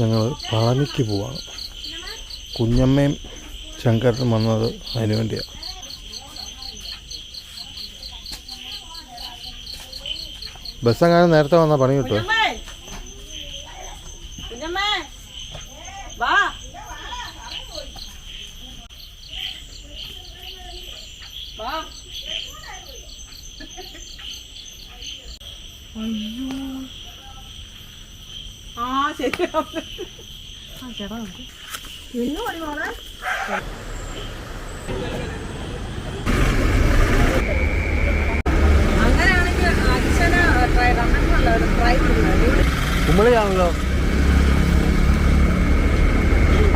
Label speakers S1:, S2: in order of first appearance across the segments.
S1: ഞങ്ങൾ പളനിക്ക് പോവാണ്. കുഞ്ഞമ്മയും ശങ്കരനും വന്നത് അതിനു വേണ്ടിയാണ്. ബസ്സെങ്ങാനും നേരത്തെ വന്നാൽ പണി കിട്ടുമോ? കുമ്പളിയാണല്ലോ.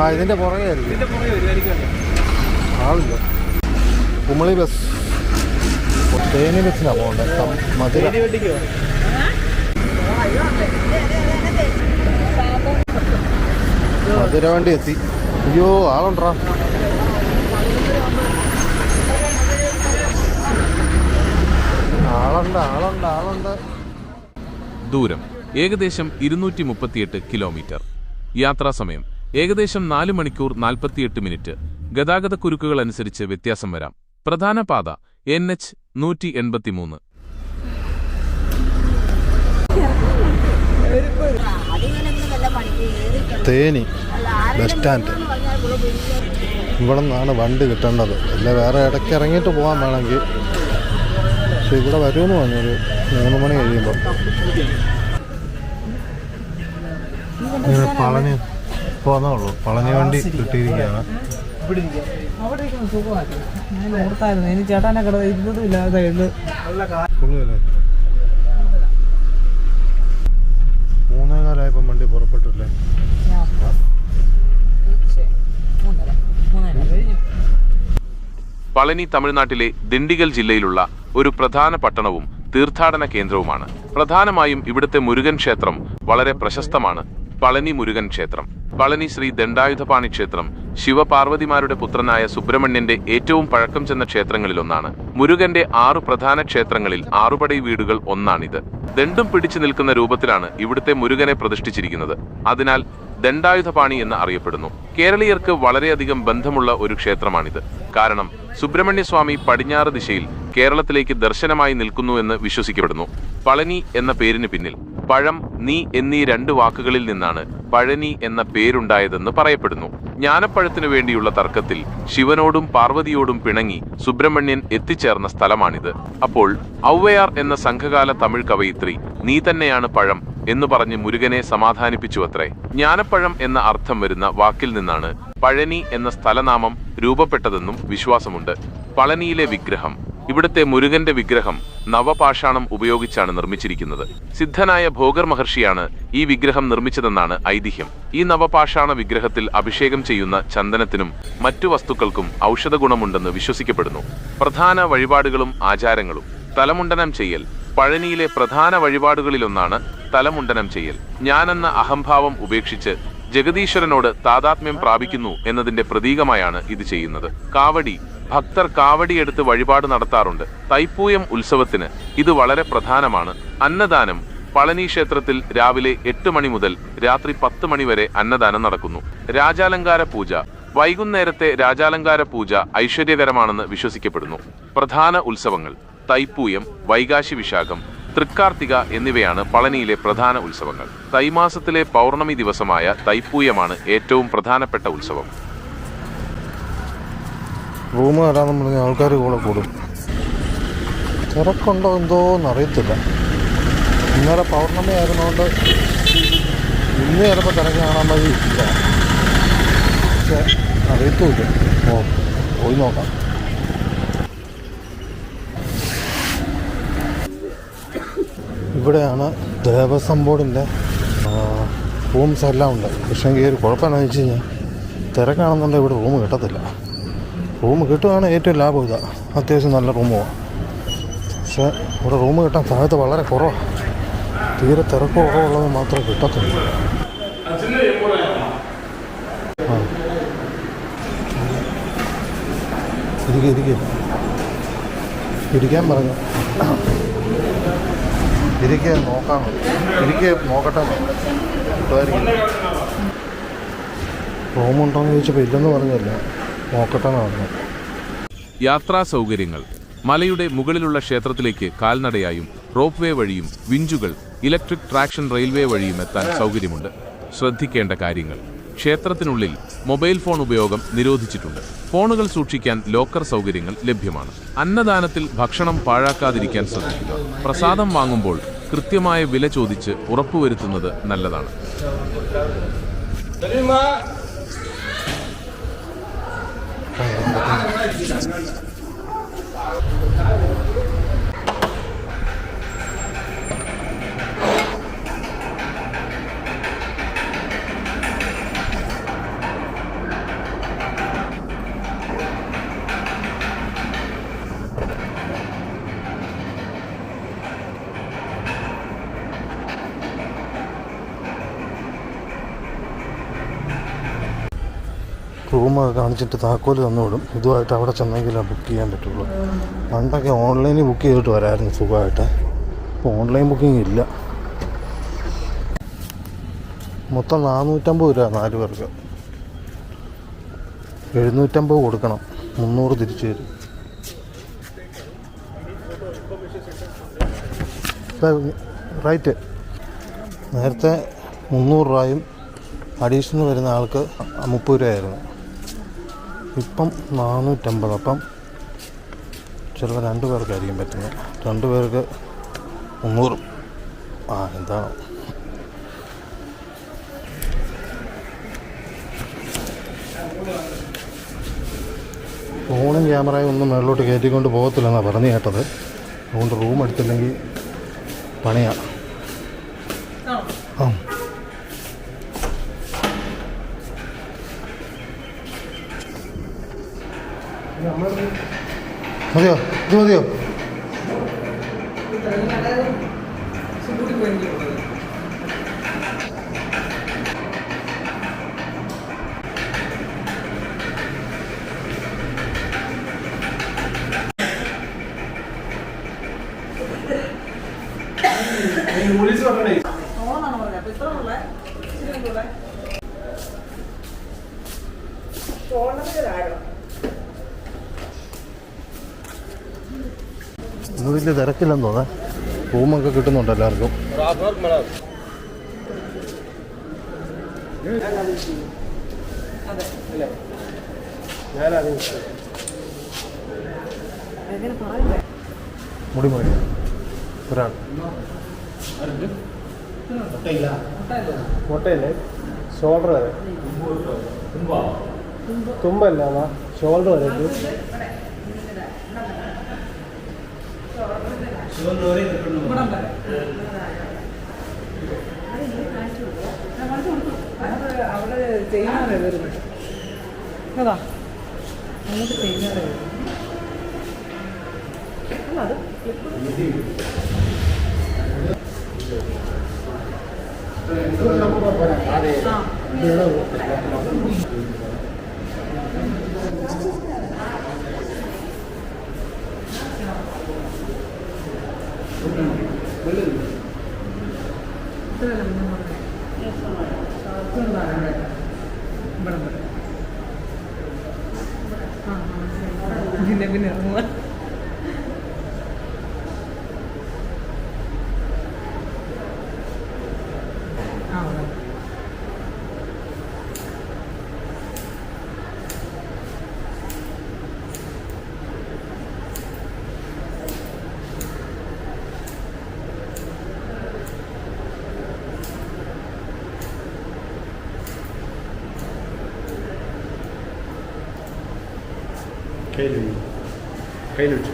S1: ആ ഇതിന്റെ പുറകെ ആളില്ല. കുമളി ബസ് തേനി ബസ്സിനാണ് പോകേണ്ടത്. മധുര വണ്ടി എത്തി. അയ്യോ ആളുണ്ടാ. ആളുണ്ട്.
S2: ദൂരം ഏകദേശം 238 കിലോമീറ്റർ. യാത്രാസമയം ഏകദേശം 4 മണിക്കൂർ 48 മിനിറ്റ്. ഗതാഗത കുരുക്കുകൾ അനുസരിച്ച് വ്യത്യാസം വരാം. പ്രധാന പാത NH 183.
S1: Theni bus stand. ഇവിടെ നിന്നാണ് വണ്ടി കിട്ടേണ്ടത്. അല്ല വേറെ ഇടയ്ക്ക് ഇറങ്ങിയിട്ട് പോകാൻ വേണമെങ്കിൽ. പക്ഷെ ഇവിടെ വരുമെന്ന് പറഞ്ഞൊരു 3 മണി കഴിയുമ്പോൾ. പളനി പോന്നോളൂ. പളനി വണ്ടി കിട്ടിയിരിക്കുകയാണ്.
S3: ചേട്ടാനെ കട ഇരുന്നതുമില്ല. സൈഡില്
S1: 3:15 വണ്ടി പുറപ്പെട്ടില്ലേ?
S2: പളനി തമിഴ്നാട്ടിലെ ദിണ്ടിഗൽ ജില്ലയിലുള്ള ഒരു പ്രധാന പട്ടണവും തീർത്ഥാടന കേന്ദ്രവുമാണ്. പ്രധാനമായും ഇവിടുത്തെ മുരുകൻ ക്ഷേത്രം വളരെ പ്രശസ്തമാണ്. പളനി മുരുകൻ ക്ഷേത്രം, പളനി ശ്രീ ദണ്ഡായുധപാണി ക്ഷേത്രം ശിവപാർവതിമാരുടെ പുത്രനായ സുബ്രഹ്മണ്യന്റെ ഏറ്റവും പഴക്കം ചെന്ന ക്ഷേത്രങ്ങളിലൊന്നാണ്. മുരുകന്റെ 6 പ്രധാന ക്ഷേത്രങ്ങളിൽ 6 പടൈ വീടുകൾ ഒന്നാണിത്. ദണ്ഡും പിടിച്ചു നിൽക്കുന്ന രൂപത്തിലാണ് ഇവിടുത്തെ മുരുകനെ പ്രതിഷ്ഠിച്ചിരിക്കുന്നത്. അതിനാൽ ദണ്ഡായുധപാണി എന്ന് അറിയപ്പെടുന്നു. കേരളീയർക്ക് വളരെയധികം ബന്ധമുള്ള ഒരു ക്ഷേത്രമാണിത്. കാരണം സുബ്രഹ്മണ്യസ്വാമി പടിഞ്ഞാറ് ദിശയിൽ കേരളത്തിലേക്ക് ദർശനമായി നിൽക്കുന്നുവെന്ന് വിശ്വസിക്കപ്പെടുന്നു. പളനി എന്ന പേരിന് പിന്നിൽ പഴം, നീ എന്നീ 2 വാക്കുകളിൽ നിന്നാണ് പഴനി എന്ന പേരുണ്ടായതെന്ന് പറയപ്പെടുന്നു. ജ്ഞാനപ്പഴത്തിനു വേണ്ടിയുള്ള തർക്കത്തിൽ ശിവനോടും പാർവതിയോടും പിണങ്ങി സുബ്രഹ്മണ്യൻ എത്തിച്ചേർന്ന സ്ഥലമാണിത്. അപ്പോൾ ഔവയാർ എന്ന സംഘകാല തമിഴ് കവയിത്രി നീ തന്നെയാണ് പഴം എന്നു പറഞ്ഞ് മുരുകനെ സമാധാനിപ്പിച്ചുവത്രേ. ജ്ഞാനപ്പഴം എന്ന അർത്ഥം വരുന്ന വാക്കിൽ നിന്നാണ് പഴനി എന്ന സ്ഥലനാമം രൂപപ്പെട്ടതെന്നും വിശ്വാസമുണ്ട്. പളനിയിലെ വിഗ്രഹം, ഇവിടുത്തെ മുരുകന്റെ വിഗ്രഹം നവപാഷാണം ഉപയോഗിച്ചാണ് നിർമ്മിച്ചിരിക്കുന്നത്. സിദ്ധനായ ഭോഗർ മഹർഷിയാണ് ഈ വിഗ്രഹം നിർമ്മിച്ചതെന്നാണ് ഐതിഹ്യം. ഈ നവപാഷാണ വിഗ്രഹത്തിൽ അഭിഷേകം ചെയ്യുന്ന ചന്ദനത്തിനും മറ്റു വസ്തുക്കൾക്കും ഔഷധ ഗുണമുണ്ടെന്ന് വിശ്വസിക്കപ്പെടുന്നു. പ്രധാന വഴിപാടുകളും ആചാരങ്ങളും. തലമുണ്ടനം ചെയ്യൽ. പഴനിയിലെ പ്രധാന വഴിപാടുകളിലൊന്നാണ് തലമുണ്ടനം ചെയ്യൽ. ഞാനെന്ന അഹംഭാവം ഉപേക്ഷിച്ച് ജഗദീശ്വരനോട് താതാത്മ്യം പ്രാപിക്കുന്നു എന്നതിന്റെ പ്രതീകമായാണ് ഇത് ചെയ്യുന്നത്. കാവടി. ഭക്തർ കാവടിയെടുത്ത് വഴിപാട് നടത്താറുണ്ട്. തൈപ്പൂയം ഉത്സവത്തിന് ഇത് വളരെ പ്രധാനമാണ്. അന്നദാനം. പളനി ക്ഷേത്രത്തിൽ രാവിലെ 8 മണി മുതൽ രാത്രി 10 മണി വരെ അന്നദാനം നടക്കുന്നു. രാജാലങ്കാര പൂജ. വൈകുന്നേരത്തെ രാജാലങ്കാര പൂജ ഐശ്വര്യകരമാണെന്ന് വിശ്വസിക്കപ്പെടുന്നു. പ്രധാന ഉത്സവങ്ങൾ തൈപ്പൂയം, വൈകാശി വിശാഖം, തൃക്കാർത്തിക എന്നിവയാണ് പളനിയിലെ പ്രധാന ഉത്സവങ്ങൾ. തൈമാസത്തിലെ പൗർണമി ദിവസമായ തൈപ്പൂയമാണ് ഏറ്റവും പ്രധാനപ്പെട്ട ഉത്സവം.
S1: റൂം വരാൻ പറഞ്ഞ ആൾക്കാർ കൂടെ കൂടും. തിരക്കുണ്ടോ എന്തോന്നറിയത്തില്ല. ഇന്നലെ പൗർണമി ആയിരുന്നുകൊണ്ട് ഇന്ന് ചിലപ്പോൾ തിരക്ക് കാണാൻ വഴി ഇല്ല. പക്ഷെ അറിയത്തുമില്ല. പോയി നോക്കാം. ഇവിടെയാണ് ദേവസ്വം ബോർഡിൻ്റെ റൂംസ് എല്ലാം ഉണ്ട്. പക്ഷേ ഈ ഒരു കുഴപ്പമെന്ന് വെച്ച് കഴിഞ്ഞാൽ തിരക്കാണെന്നുണ്ടെങ്കിൽ ഇവിടെ റൂം കിട്ടത്തില്ല. റൂം കിട്ടുകയാണ് ഏറ്റവും ലാഭം ഇതാ. അത്യാവശ്യം നല്ല റൂം പോവാം. പക്ഷേ ഇവിടെ റൂം കിട്ടാൻ സാധ്യത വളരെ കുറവാണ്. തീരെ തിരക്ക് കുറവുള്ളത് മാത്രമേ കിട്ടത്തുള്ളൂ. ഇരിക്കാൻ പറഞ്ഞു. നോക്കാം. നോക്കട്ടെ. കിട്ടുമായിരിക്കും. റൂമുണ്ടോയെന്ന് ചോദിച്ചപ്പോൾ ഇല്ലെന്ന് പറഞ്ഞല്ല, നോക്കട്ടെ എന്ന് പറഞ്ഞു.
S2: യാത്രാ സൗകര്യങ്ങൾ. മലയുടെ മുകളിലുള്ള ക്ഷേത്രത്തിലേക്ക് കാൽനടയായും റോപ്പ് വേ വഴിയും വിഞ്ചുകൾ, ഇലക്ട്രിക് ട്രാക്ഷൻ റെയിൽവേ വഴിയും എത്താൻ സൗകര്യമുണ്ട്. ശ്രദ്ധിക്കേണ്ട കാര്യങ്ങൾ: ക്ഷേത്രത്തിനുള്ളിൽ മൊബൈൽ ഫോൺ ഉപയോഗം നിരോധിച്ചിട്ടുണ്ട്. ഫോണുകൾ സൂക്ഷിക്കാൻ ലോക്കർ സൗകര്യങ്ങൾ ലഭ്യമാണ്. അന്നദാനത്തിൽ ഭക്ഷണം പാഴാക്കാതിരിക്കാൻ ശ്രദ്ധിക്കുക. പ്രസാദം വാങ്ങുമ്പോൾ കൃത്യമായ വില ചോദിച്ച് ഉറപ്പുവരുത്തുന്നത് നല്ലതാണ്.
S1: റൂമൊക്കെ കാണിച്ചിട്ട് താക്കോല് തന്നുവിടും. ഇതുമായിട്ട് അവിടെ ചെന്നെങ്കിലേ ബുക്ക് ചെയ്യാൻ പറ്റുള്ളൂ. പണ്ടൊക്കെ ഓൺലൈനിൽ ബുക്ക് ചെയ്തിട്ട് വരാമായിരുന്നു സുഖമായിട്ട്. ഇപ്പോൾ ഓൺലൈൻ ബുക്കിംഗ് ഇല്ല. മൊത്തം 450 രൂപ 4 പേർക്ക്. 750 കൊടുക്കണം, 300 തിരിച്ചു തരും. റൈറ്റ്. നേരത്തെ 300 രൂപയും അഡീഷണൽ വരുന്ന ആൾക്ക് 30 രൂപയായിരുന്നു. ഇപ്പം 450. അപ്പം ചിലപ്പോൾ 2 പേർക്കായിരിക്കും പറ്റുന്നത്. 2 പേർക്ക് 300. എന്താണ് ഫോണും ക്യാമറയും ഒന്നും മേളിലോട്ട് കയറ്റിക്കൊണ്ട് പോകത്തില്ലെന്നാണ് പറഞ്ഞു കേട്ടത്. അതുകൊണ്ട് റൂം എടുത്തില്ലെങ്കിൽ പണിയാണ്. മതിയോ? ഇത് മതിയോ? ഇന്ന് വലിയ തിരക്കില്ലെന്ന് തോന്നാം. റൂമൊക്കെ കിട്ടുന്നുണ്ട് എല്ലാവർക്കും. മുടി മുടി ഒരാൾ
S4: മുട്ടയില്ലേ? ഷോൾഡർ വരെ, തുമ്പല്ല ഷോൾഡർ വരെ.
S3: അവിടെ ചെയ്യുന്നവരെ വരുന്നത് അതാ അങ്ങോട്ട് ചെയ്യുന്നവരെ വരും. അത് പിന്നെ ഇറങ്ങുക.
S4: കയ്യിൽ വെച്ചു.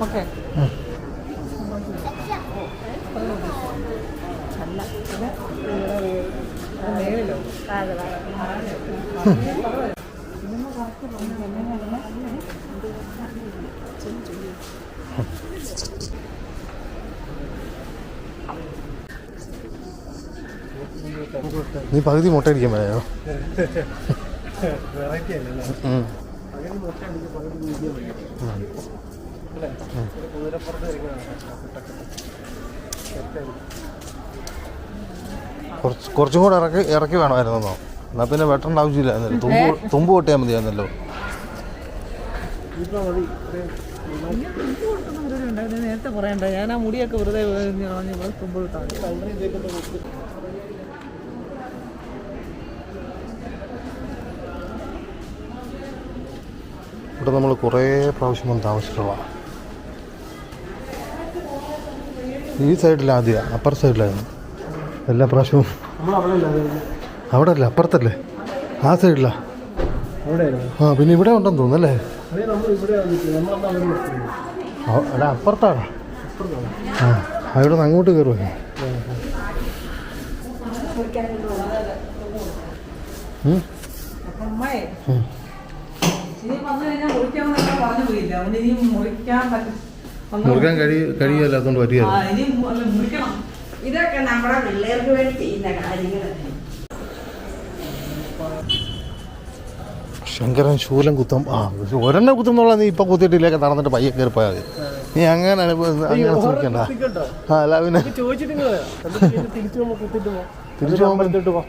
S3: ഓക്കെ മേളിലോ
S1: നീ പകുതി മുട്ട അടിക്കാൻ പറയായോ?
S4: വെറൈറ്റി അല്ലേ? പകുതി മുട്ട അടിച്ച് പകുതി വീഡിയോ അല്ലേ? കുതിരപ്പുറത്ത്
S1: കുറച്ചും കൂടെ ഇറക്കി വേണമായിരുന്നോ? എന്നാൽ പിന്നെ വെട്ടേണ്ട ആവശ്യമില്ല. തുമ്പ് പൊട്ടിയാൽ മതിയായിരുന്നല്ലോ.
S3: നേരത്തെ പറയണ്ട. ഞാൻ ആ മുടിയൊക്കെ വെറുതെ തുമ്പ് കിട്ടാൻ
S1: ഇവിടെ നമ്മൾ കുറേ പ്രാവശ്യം വന്ന് താമസിച്ചിട്ടുള്ള ഈ സൈഡിൽ ആദ്യം അപ്പർ സൈഡിലായിരുന്നു എല്ലാ പ്രാവശ്യവും. അവിടെ അല്ലേ, അപ്പുറത്തല്ലേ, ആ സൈഡിലാ. ആ പിന്നെ ഇവിടെ ഉണ്ടെന്ന് തോന്നുന്നല്ലേ? അല്ല അപ്പുറത്താടാ. ആ അവിടെ നിന്ന് അങ്ങോട്ട് കയറുമോ? മുറിക്കാൻ കഴിയല്ല, അതുകൊണ്ട് പറ്റിയത്.
S5: ഇതൊക്കെ നമ്മുടെ പിള്ളേർക്ക് വേണ്ടി ചെയ്യുന്ന കാര്യങ്ങളല്ലേ.
S1: ശങ്കരൻ ശൂലം കുത്തം. ആ ഒരെണ്ണം കുത്തുന്നുള്ള നീ ഇപ്പം കുത്തിയിട്ടില്ലേക്ക് നടന്നിട്ട് പയ്യെ കയറി പോയാൽ മതി. നീ അങ്ങനെ അങ്ങനെ ശ്രമിക്കണ്ട. ആ അല്ല പിന്നെ തിരിച്ചു പോകുമ്പോൾ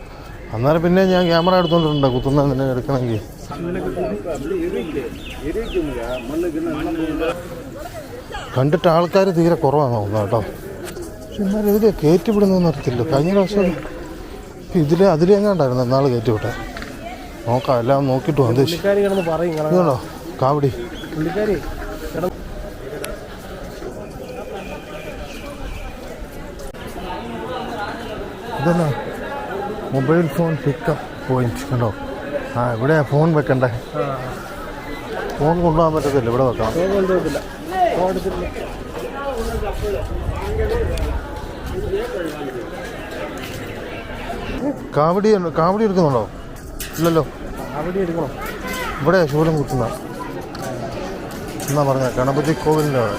S1: അന്നേരം പിന്നെ ഞാൻ ക്യാമറ എടുത്തോണ്ടിട്ടുണ്ട് കുത്തുന്നതിനെ എടുക്കണമെങ്കിൽ. കണ്ടിട്ട് ആൾക്കാർ തീരെ കുറവാണ് തോന്നുന്നത് കേട്ടോ. പക്ഷെ എന്നാലും ഇതിൽ കയറ്റി വിടുന്നതെന്ന് അറിയത്തില്ല. കഴിഞ്ഞ പ്രാവശ്യം അതിലെങ്ങാണ്ടായിരുന്നു എന്നാൾ കയറ്റി വിട്ടെ. നോക്കാം, എല്ലാം നോക്കിയിട്ട് വന്നോ കാവടി. ഇതന്നെ മൊബൈൽ ഫോൺ പിക്കപ്പ് പോയിന്റ് കണ്ടോ? ആ ഇവിടെ ഫോൺ വെക്കണ്ടേ? ഫോൺ കൊണ്ടുപോകാൻ പറ്റത്തില്ല, ഇവിടെ വെക്കാം. കാവടി എടുക്കുന്നുണ്ടോ? ഇല്ലല്ലോ. ഇവിടെ ശൂലം കുത്തുന്ന എന്നാ പറഞ്ഞ ഗണപതി കോവിലിൻ്റെ അവിടെ.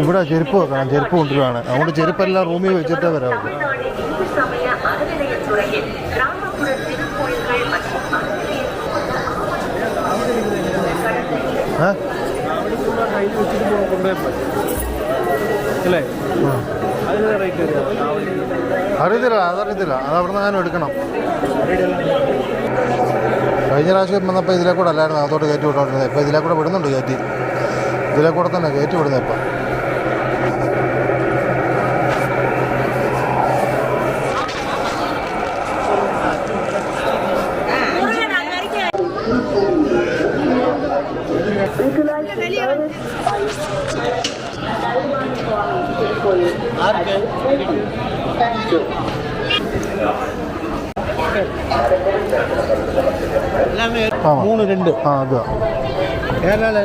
S1: ഇവിടെ ചെരുപ്പ് വെക്കണം, ചെരുപ്പ് കൊണ്ടുവരുവാണ്. അതുകൊണ്ട് ചെരുപ്പെല്ലാം റൂമിൽ വെച്ചിട്ടേ വരാവുള്ളൂ. അറിയത്തില്ല, അതറിയത്തില്ല. അത് അവിടെ നിന്ന് ഞാൻ എടുക്കണം. കഴിഞ്ഞ പ്രാവശ്യം വന്നപ്പോൾ ഇതിലെ കൂടെ അല്ലായിരുന്നു അതോട്ട് കയറ്റി വിട്ടോണ്ടിരുന്നത്. ഇപ്പോൾ ഇതിലെ കൂടെ വിടുന്നുണ്ട് കയറ്റി. ഇതിലെ കൂടെ തന്നെ കയറ്റി വിടുന്നത് ഇപ്പം.
S4: മൂന്ന് രണ്ട്.
S1: ആ അതാ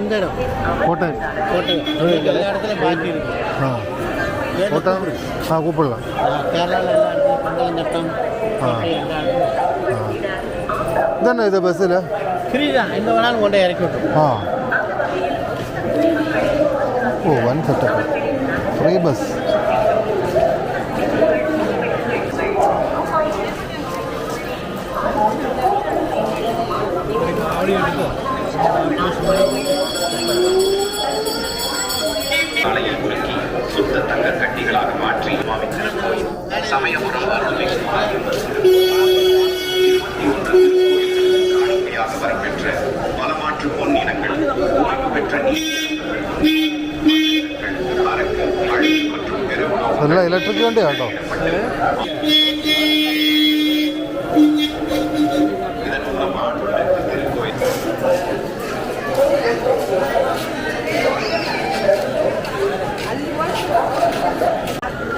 S4: എന്തേലും
S1: കോട്ടയം. ആ കോട്ടയം. ആ കൂപ്പിള്ള. ഇതന്നെ ഇത് ബസ്സിൽ ആ. ഓ വൻ സെറ്റപ്പ്, ഫ്രീ ബസ്.
S6: சாலையில் குறுக்கி சுத்த தங்க கட்டிகளாக மாற்றி சமயபுரம் அருள்மிகு காணிக்கையாக வரப்பெற்ற பலமாற்று பொன்னினங்கள் ஓய்வு பெற்ற நீர்
S1: എല്ലാം ഇലക്ട്രിക് വണ്ടിയാണ് കേട്ടോ.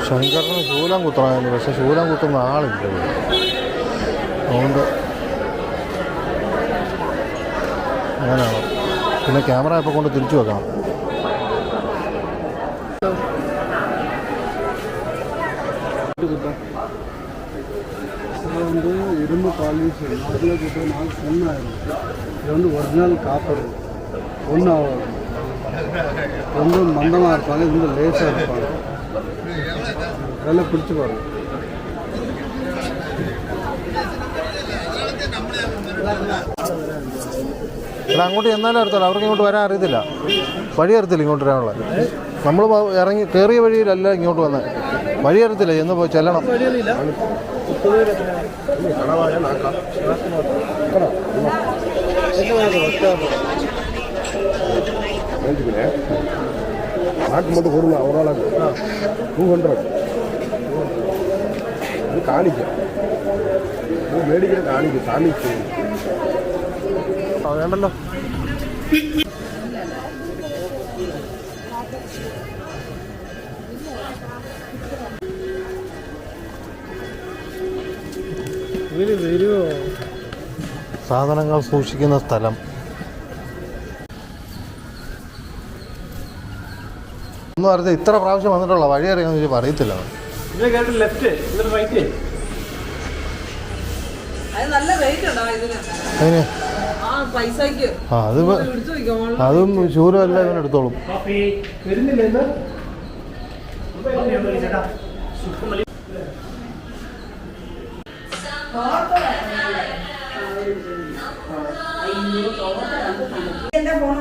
S1: ശങ്കറിന് ശൂലം കുത്തണമായിരുന്നു, പക്ഷെ ശൂലം കുത്തുന്ന ആളില്ല ഇവിടെ. അതുകൊണ്ട് അങ്ങനെയാണ്. പിന്നെ ക്യാമറ ഇപ്പോൾ കൊണ്ട് തിരിച്ചു വെക്കണം.
S4: வந்து இரும்பு பாலிஷ் நாட்டில் கொடுத்து 4 பொண்ணாயிரும். இது வந்து ஒரிஜினல் காப்பர் ஒன்று ஆகும். ரொம்ப மந்தமாக இருப்பாங்க, இது வந்து லேசாக இருப்பாங்க. அதெல்லாம் பிடிச்சி பாருங்க.
S1: ഇവിടെ അങ്ങോട്ട് ചെന്നാലും അറിയത്തില്ല, അവർക്ക് ഇങ്ങോട്ട് വരാൻ അറിയത്തില്ല, വഴി അറിയത്തില്ല ഇങ്ങോട്ട് വരാനുള്ള. നമ്മൾ ഇറങ്ങി കയറിയ വഴിയിലല്ല ഇങ്ങോട്ട് വന്നത്, വഴി അറിയത്തില്ല, എന്ന് പോയി ചെല്ലണം.
S4: நாட்டு மட்டும் கொடுங்க, அவரால் 200 இது காணிக்க மேடிக்கிற காணிக்க காணிக்க
S1: വേണ്ടല്ലോ. സാധനങ്ങൾ സൂക്ഷിക്കുന്ന സ്ഥലം. ഒന്നും അറിയത്തില്ല, ഇത്ര പ്രാവശ്യം വന്നിട്ടുള്ള വഴി അറിയാമെന്ന് ചോദിച്ചാൽ അറിയത്തില്ല.
S4: ലെഫ്റ്റ് റൈറ്റ്
S3: അത് നല്ല റേറ്റ് ഉണ്ടോ ഇതിന്?
S1: അതിന്
S3: പൈസക്ക്
S1: അതും ശൂരമല്ല ഇവനെടുത്തോളും.
S4: വരുന്നില്ല
S5: എന്റെ ഫോൺ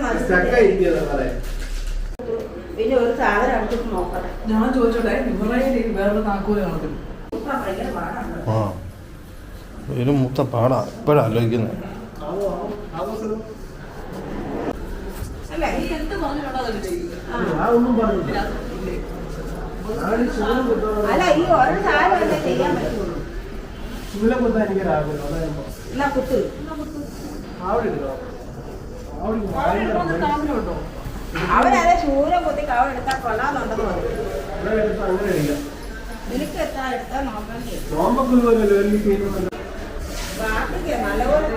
S5: പിന്നെ ഒരു സാധനം എടുത്തിട്ട് നോക്കട്ടെ.
S3: ഞാൻ ചോദിച്ചോട്ടെ, വേറെ താക്കോല് കാണത്തില്ല.
S5: ഭയങ്കര പാടാണ്.
S1: ആ ഇതിന് മൊത്ത പാടാ ഇപ്പോഴാണ് ആലോചിക്കുന്നത്.
S5: അല്ല ഈ
S3: എന്ത് പറഞ്ഞിട്ടുണ്ടോ അതല്ലേ ചെയ്യുന്നത്?
S5: അല്ല ഈ ഒരു സാധനം അല്ലേ ചെയ്യാൻ പറ്റുള്ളൂ. എന്നാ കുത്ത് അവരതെ ശൂരം കുത്തി കവടെടുത്താൽ കൊള്ളാന്നുണ്ടെന്ന് പറഞ്ഞു. നിനക്ക് എത്താ എടുത്താൽ നോക്കണ്ടേ? ബാക്കിക്ക് നല്ലപോലെ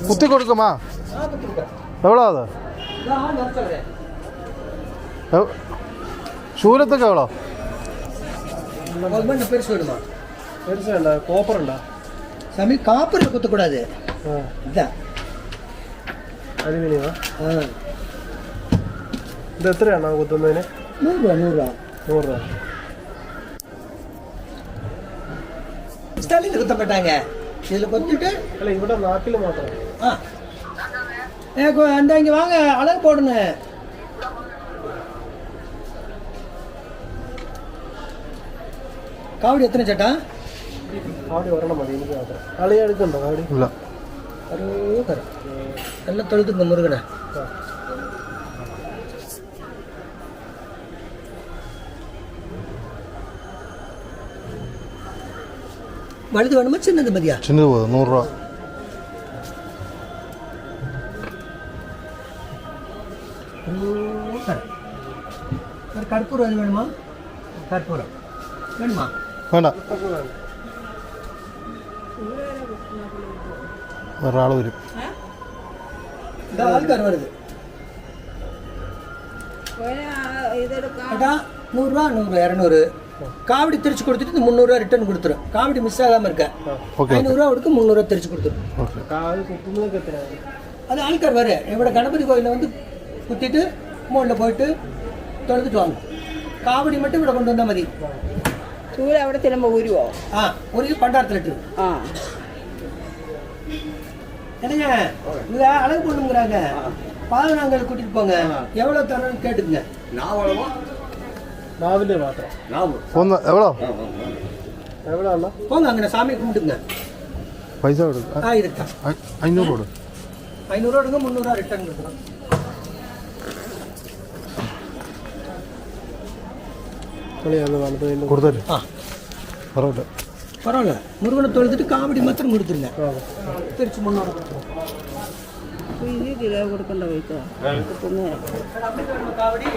S1: കുത്തി കൊടുക്കുമാ. എവളോ അത് ശൂലത്തൊക്കെ എവളോ?
S4: பெருசு வேணுமா? பெருசு வேண்டாம், கோப்பர் உண்டா சாமி? காப்பர் குத்தக்கூடாது, இதான் അലുമിനിയമാ. ഇത് എത്രയാണ് കുത്തുന്നതിന്? 100 രൂപ. സ്ഥലത്ത് കുത്തപ്പെട്ടാങ്ക ഇതിൽ കൊത്തിട്ട് അല്ല, ഇവിടെ നാട്ടിൽ മാത്രം. എന്താ ഇങ്ങ വാങ്ങ അളവ് പോടുന്ന. കാവടി എത്ര ചേട്ടാ? കാവടി ഒരെണ്ണം മതി എനിക്ക് മാത്രം. കളിയ എടുക്കണ്ടോ കാവടി? ഇല്ല. എല്ലാം തൊഴുത്തുണ്ടോ മുറുകനെ? വലുത് വേണമോ ചിന്നത് മതിയാ?
S1: ചിന്നത് 100 രൂപ.
S4: കർപ്പൂരം അത് വേണമോ? കർപ്പൂരം വേണമോ?
S1: വേണ്ട, ഒരാൾ വരും.
S4: ആൾക്കാർ വരുത് ஏட்டா 100 ரூபா 200 காவடி திருச்சி கொடுத்துட்டு 300 ரூபா ரிட்டர்ன் கொடுத்துரும். காவடி மிஸ் ஆகாம இருக்க 500 ரூபா கொடுத்து 300 ரூபா திருச்சி கொடுத்துரும். அது ஆൾക്കാർ வர ഇവിടെ ഗണപതി கோயிலில் வந்து குத்திட்டு முകളിல் போயிட்டு தொழுதுட்டு வாங்க. காவடி மட்டும் ഇവിടെ கொண்டு வந்தால் மதி.
S5: ചൂര അവിടെ ചെല്ലുമ്പോ ഊരുവോ?
S4: ஒரு பண்டாரத்தில் என்னங்க இங்க அழகு பொண்ணுங்கிறாங்க, பாதனாங்கள் கூட்டிட்டு போங்க, எவ்வளவு தரணும்னு கேட்டுக்குங்க. நாவலே மாத்திரம்
S1: ഒന്ന് എവളോ?
S7: போங்க அங்கே சாமி கும்பிட்டுங்க.
S1: പൈസ കൊടുക്കും.
S7: இருக்கா
S1: 500 കൊടുക്കും.
S7: 500 எடுங்க, 300 ரிட்டர்ன் கொடுக்குறோம்.
S1: കൊടുത്തല്ലേ? പറയട്ടെ.
S7: பரவாயில்ல, முருகனை தொழுதுட்டு காவடி மாத்திரம் கொடுத்துருங்க. திருச்சி 300 கொடுத்துருவோம்.
S3: ഇത് കിലോ കൊടുക്കണ്ട പൈസ
S7: காவடி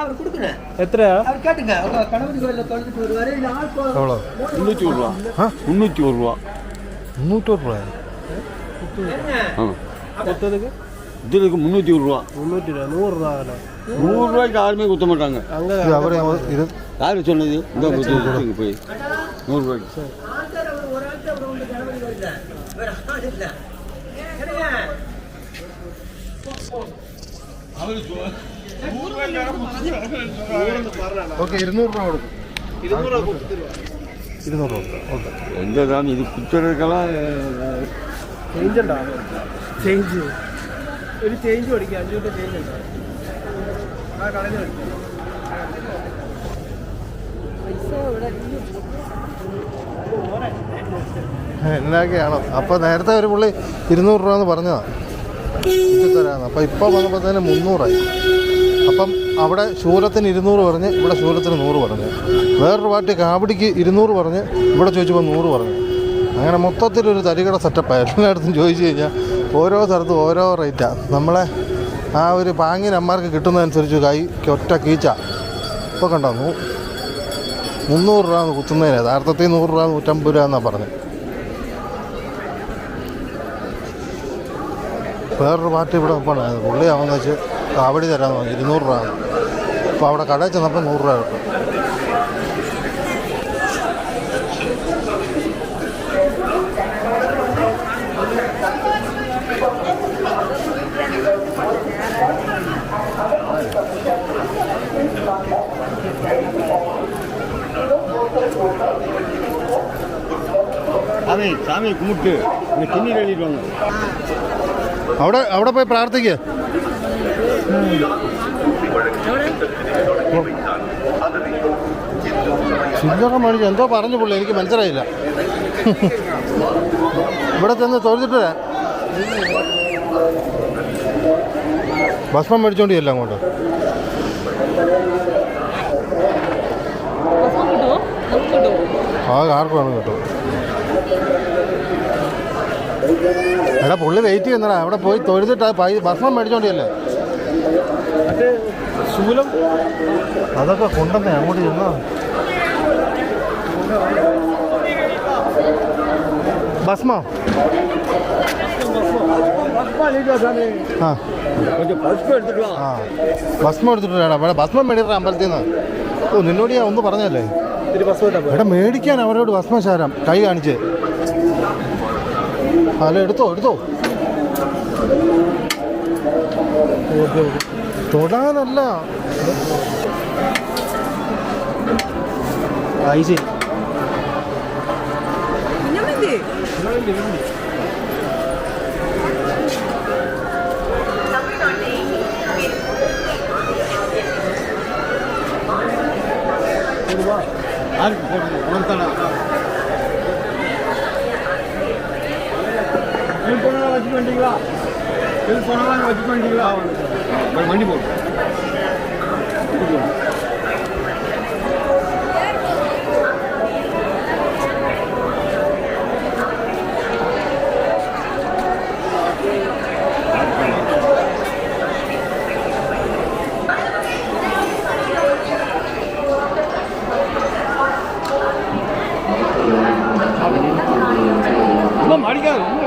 S7: அவர் கொடுக்குறேன்.
S8: എത്രയാ?
S7: அவர் கேட்டுங்க, அவங்க கணபதி கோயிலில் தொழுதுட்டு வருவாரு. இந்த ஆள்
S1: എവ്വളോ?
S8: 300 രൂപ. 300 രൂപ.
S1: 300 രൂപ.
S8: குத்துறதுக்கு இதுக்கு 300 ரூபா. 100 ரூபா. 100 ரூபாய்க்கு யாருமே குத்த மாட்டாங்க.
S1: ഇത് അവരെ ഇത്
S8: யாரு சொன்னது? இந்த குத்துங்க போய் 100 ரூபாய்க்கு.
S1: ഓക്കെ 200 രൂപ കൊടുക്കും. 200 രൂപ കൊടുക്കും. ഓക്കെ.
S8: എന്താണ് ഇത് കുത്തുകൾക്കെല്ലാം
S3: ചേഞ്ച് ഉണ്ടാവും. ചേഞ്ച് ഒരു ചേഞ്ച് പഠിക്കുക. 5 രൂപ ചേഞ്ച് ഉണ്ടാവും. ആ കളഞ്ഞു
S1: എന്നൊക്കെയാണോ? അപ്പോൾ നേരത്തെ ഒരു പുള്ളി 200 രൂപ എന്ന് പറഞ്ഞതാണ് തരാമെന്ന്. അപ്പോൾ ഇപ്പോൾ വന്നപ്പോൾ തന്നെ 300ആയി. അപ്പം അവിടെ ശൂലത്തിന് 200 പറഞ്ഞ് ഇവിടെ ശൂലത്തിന് 100 പറഞ്ഞ്, വേറൊരു പാർട്ടി കാവടിക്ക് 200 പറഞ്ഞ് ഇവിടെ ചോദിച്ചപ്പോൾ 100 പറഞ്ഞു. അങ്ങനെ മൊത്തത്തിലൊരു തരികട സെറ്റപ്പായി. എല്ലായിടത്തും ചോദിച്ചു കഴിഞ്ഞാൽ ഓരോ സ്ഥലത്തും ഓരോ റേറ്റാണ്. നമ്മളെ ആ ഒരു പാങ്ങിന് അമ്മമാർക്ക് കിട്ടുന്നതനുസരിച്ച് കൈക്ക് ഒറ്റ കീച്ച. ഇപ്പോൾ കണ്ടോ 300 രൂപ കുത്തുന്നതിന് യഥാർത്ഥത്തിൽ 100 രൂപ 150 രൂപ എന്നാണ് പറഞ്ഞത്. വേറൊരു പാർട്ടി ഇവിടെ ഒപ്പാണ് പുള്ളി ആവുന്ന വെച്ച് കാവടി തരാമെന്ന് പറഞ്ഞു 200 രൂപ. അപ്പോൾ അവിടെ കടയിൽ ചെന്നപ്പോൾ 100 രൂപ കിട്ടും.
S8: അതെ, സ്വാമിയെ കുമ്മിട്ട് കിണ്ണി കഴിയിട്ട് വന്നു.
S1: അവിടെ പോയി പ്രാർത്ഥിക്കുക. ചില്ലറ മേടിച്ചു എന്തോ പറഞ്ഞു പുള്ളി, എനിക്ക് മനസ്സിലായില്ല. ഇവിടെ ചെന്ന് തൊഴുതിട്ട് ഭസ്മം മേടിച്ചോണ്ടില്ല അങ്ങോട്ട്. ആ ആർക്കും വേണം കേട്ടോ. എടാ പുള്ളി വെയിറ്റ് ചെയ്യുന്നടാ. അവിടെ പോയി തൊഴുതിട്ട് ഭസ്മം മേടിച്ചോണ്ടിയല്ലേ.
S8: ശൂലം
S1: അതൊക്കെ കൊണ്ടുവന്നേ അങ്ങോട്ട് ചെന്നോ. ഭസ്മോ? ആ ആ ഭസ്മം എടുത്തിട്ട് വേണം. അവിടെ ഭസ്മം മേടിക്കണം അമ്പലത്തിൽ നിന്ന്. ഓ നിന്നോട് ഞാൻ ഒന്ന് പറഞ്ഞല്ലേ. എടാ മേടിക്കാൻ അവരോട് ഭസ്മശാരം കൈ കാണിച്ച്. അല്ല എടുത്തോ തൊടാനല്ല.
S3: പിന്നെ
S8: வச்சுக்கோண்டீங்களா? வச்சுக்கோண்டீங்களா? வண்டி போட்டு அடிக்காது. ரொம்ப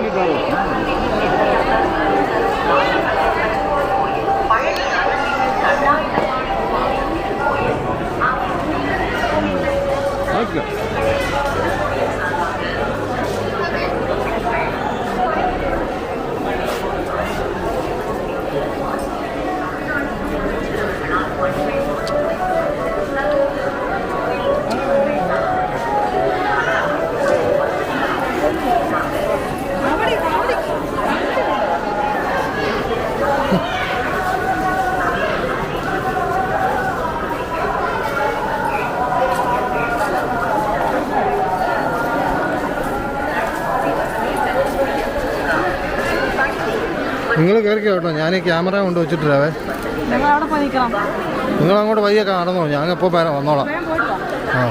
S1: നിങ്ങൾ കയറിക്കോ കേട്ടോ, ഞാൻ ഈ ക്യാമറ കൊണ്ട് വെച്ചിട്ടില്ലാവേ. നിങ്ങൾ അങ്ങോട്ട് വയ്യൊക്കെ നടന്നോ, ഞാൻ എപ്പോൾ വന്നോളാം. ആ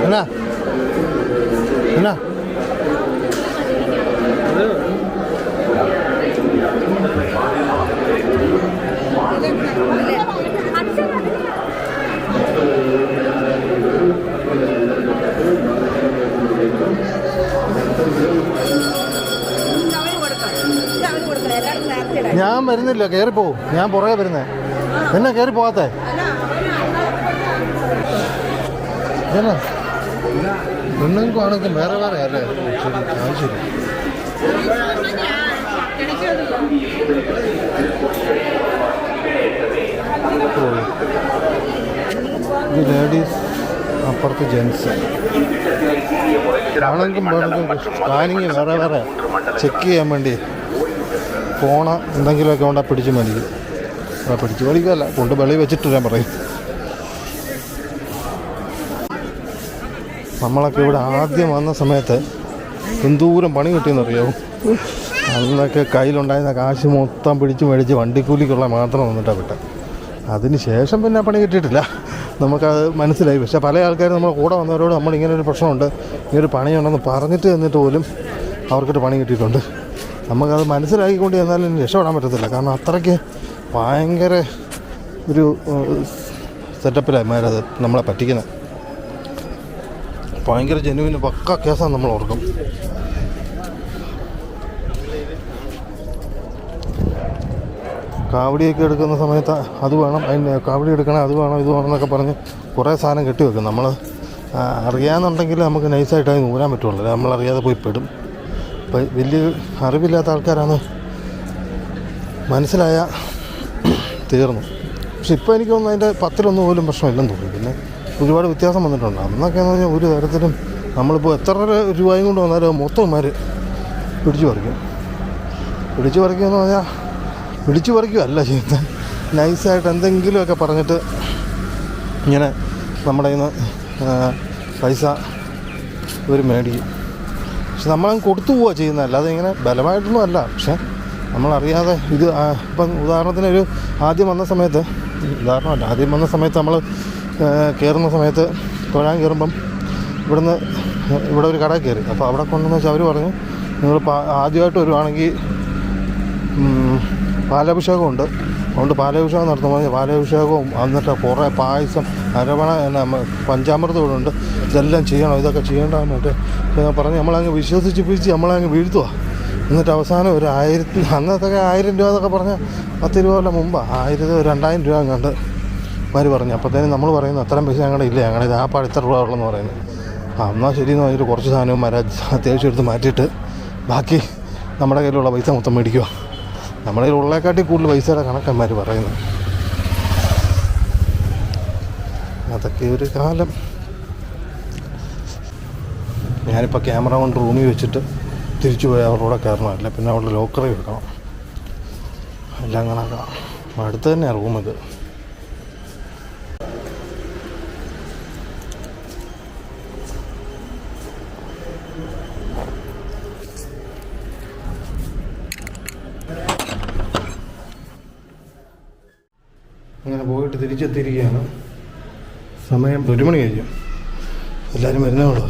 S1: എന്നാ എന്നാ ഞാൻ വരുന്നില്ല, കയറിപ്പോവും. ഞാൻ പുറകെ വരുന്നേ. എന്നാ കയറി പോകാത്തേ? എന്നാ പെണ്ണുങ്ങൾക്ക് ആണെങ്കിൽ വേറെ വേറെ അല്ലേ? ശരി. ഇത് ലേഡീസ്, അപ്പുറത്ത് ജെൻസ്. ആണെങ്കിലും സ്കാനിങ് വേറെ വേറെ ചെക്ക് ചെയ്യാൻ വേണ്ടി ഫോണ് എന്തെങ്കിലുമൊക്കെ കൊണ്ടാൽ പിടിച്ച് മേടിക്കും. പിടിച്ച് മേടിക്കുമല്ല, കൊണ്ട് വെളി വെച്ചിട്ട് ഞാൻ പറയും. നമ്മളൊക്കെ ഇവിടെ ആദ്യം വന്ന സമയത്ത് എന്തോരം പണി കിട്ടിയെന്നറിയാവും. അന്നൊക്കെ കയ്യിലുണ്ടായിരുന്ന കാശ് മൊത്തം പിടിച്ച് മേടിച്ച് വണ്ടിക്കൂലിക്കുള്ള മാത്രം വന്നിട്ടാണ് വിട്ടത്. അതിന് ശേഷം പിന്നെ പണി കിട്ടിയിട്ടില്ല, നമുക്കത് മനസ്സിലായി. പക്ഷേ പല ആൾക്കാരും നമ്മുടെ കൂടെ വന്നവരോട് നമ്മളിങ്ങനെ ഒരു പ്രശ്നമുണ്ട്, ഇങ്ങനൊരു പണിയുണ്ടെന്ന് പറഞ്ഞിട്ട് എന്നിട്ട് പോലും അവർക്കിട്ട് പണി കിട്ടിയിട്ടുണ്ട്. നമുക്കത് മനസ്സിലാക്കിക്കൊണ്ട് ചെന്നാലും രക്ഷപ്പെടാൻ പറ്റത്തില്ല. കാരണം അത്രയ്ക്ക് ഭയങ്കര ഒരു സെറ്റപ്പിലായിമാരത് നമ്മളെ പറ്റിക്കുന്നത്. ഭയങ്കര ജനുവിന് പക്ക കേസാണ് നമ്മൾ ഓർക്കും. കാവടിയൊക്കെ എടുക്കുന്ന സമയത്ത് അത് വേണം, അതിന് കാവടി എടുക്കണം, അത് വേണം, ഇത് വേണം എന്നൊക്കെ പറഞ്ഞ് കുറേ സാധനം കെട്ടിവെക്കും. നമ്മൾ അറിയാമെന്നുണ്ടെങ്കിൽ നമുക്ക് നൈസായിട്ട് അത് നൂരാൻ പറ്റുള്ളൂ. നമ്മളറിയാതെ പോയി പെടും. ഇപ്പം വലിയ അറിവില്ലാത്ത ആൾക്കാരാണ്, മനസ്സിലായ തീർന്നു. പക്ഷെ ഇപ്പോൾ എനിക്ക് തോന്നുന്നു അതിൻ്റെ 10-1 പോലും പ്രശ്നമില്ലെന്ന് തോന്നുന്നു. പിന്നെ ഒരുപാട് വ്യത്യാസം വന്നിട്ടുണ്ട്. അന്നൊക്കെയെന്ന് പറഞ്ഞാൽ ഒരു തരത്തിലും നമ്മളിപ്പോൾ എത്ര രൂപയും കൊണ്ട് വന്നാലും മൊത്തമാർ പിടിച്ചു പറിക്കും. പിടിച്ചു പറിക്കുമെന്ന് പറഞ്ഞാൽ പിടിച്ചു പറിക്കുകയല്ല ചെയ്യുന്നത്, നൈസായിട്ട് എന്തെങ്കിലുമൊക്കെ പറഞ്ഞിട്ട് ഇങ്ങനെ നമ്മുടെ കയ്യിൽ നിന്ന് പൈസ ഇവർ മേടിക്കും. പക്ഷെ നമ്മളങ്ങ് കൊടുത്തു പോവുക ചെയ്യുന്നത്, അല്ലാതെ ഇങ്ങനെ ബലമായിട്ടൊന്നും അല്ല. പക്ഷെ നമ്മളറിയാതെ ഇത് ഇപ്പം ഉദാഹരണത്തിന് ആദ്യം വന്ന സമയത്ത് നമ്മൾ കയറുന്ന സമയത്ത് തൊഴാൻ കയറുമ്പം ഇവിടെ ഒരു കട കയറി. അപ്പോൾ അവിടെ കൊണ്ടുവന്ന് വെച്ചാൽ അവർ പറഞ്ഞു, നിങ്ങൾ ആദ്യമായിട്ട് വരുവാണെങ്കിൽ പാലഭിഷേകമുണ്ട്, അതുകൊണ്ട് പാലഭിഷേകം നടത്തുമ്പോൾ പാലഭിഷേകവും എന്നിട്ട് കുറേ പായസം, അരവണ പഞ്ചാമൃതം ഇവിടെ ഉണ്ട്, ഇതെല്ലാം ചെയ്യണം, ഇതൊക്കെ ചെയ്യേണ്ടതെന്നിട്ട് പറഞ്ഞ് നമ്മളങ്ങ് വിശ്വസിച്ച് നമ്മളങ്ങ് വീഴ്ത്തുക. എന്നിട്ട് അവസാനം ഒരു 1000, അന്നത്തൊക്കെ 1000 രൂപ എന്നൊക്കെ പറഞ്ഞാൽ 10 രൂപ മുമ്പാണ്, 2000 രൂപ കണ്ട് മാര് പറഞ്ഞു. അപ്പോഴത്തേനും നമ്മൾ പറയുന്നത് അത്രയും പൈസ ഞങ്ങളുടെ ഇല്ല, ഞങ്ങളുടെ ഇത് ആപ്പാട് ഇത്ര രൂപ ഉള്ളതെന്ന് പറയുന്നത്. എന്നാൽ ശരിയെന്ന് പറഞ്ഞിട്ട് കുറച്ച് സാധനവും അത്യാവശ്യം എടുത്ത് മാറ്റിയിട്ട് ബാക്കി നമ്മുടെ കയ്യിലുള്ള പൈസ മൊത്തം മേടിക്കുക. നമ്മുടെ കയ്യിൽ ഉള്ളേക്കാട്ടി കൂടുതൽ പൈസയുടെ കണക്കന്മാർ പറയുന്നത്. അതൊക്കെ ഒരു കാലം. ഞാനിപ്പോൾ ക്യാമറ കൊണ്ട് റൂമിൽ വെച്ചിട്ട് തിരിച്ചു പോയി അവരുടെ കയറണമല്ല, പിന്നെ അവരുടെ ലോക്കറിൽ വെക്കണം, എല്ലാം കണക്കാം. അടുത്ത് തന്നെയാണ് റൂമിത്. അങ്ങനെ പോയിട്ട് തിരിച്ചെത്തിയിരിക്കുകയാണ്. സമയം 1 മണി കഴിഞ്ഞു. എല്ലാവരും വരുന്നേ ഉള്ളൂ.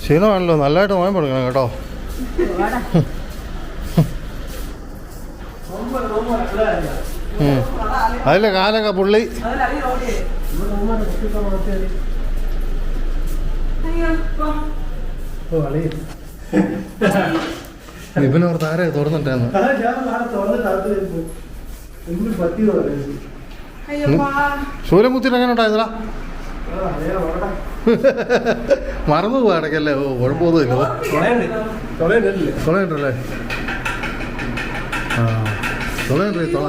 S1: ക്ഷീണമാണല്ലോ, നല്ലതായിട്ട് നോയം കൊടുക്കണം കേട്ടോ. അതിലെ കാലൊക്കെ പുള്ളി ഇവനോർ താരെ തുറന്നിട്ടായിരുന്നു. ശൂലം കുത്തിയിട്ട് എങ്ങനെ ഉണ്ടായിരുന്നടാ? മറന്നു പോവാ ഇടയ്ക്കല്ലേ. ഓ കുഴപ്പമൊന്നുമില്ല. തുളയുണ്ടല്ലേ? ആ തുളയുണ്ട്. തുള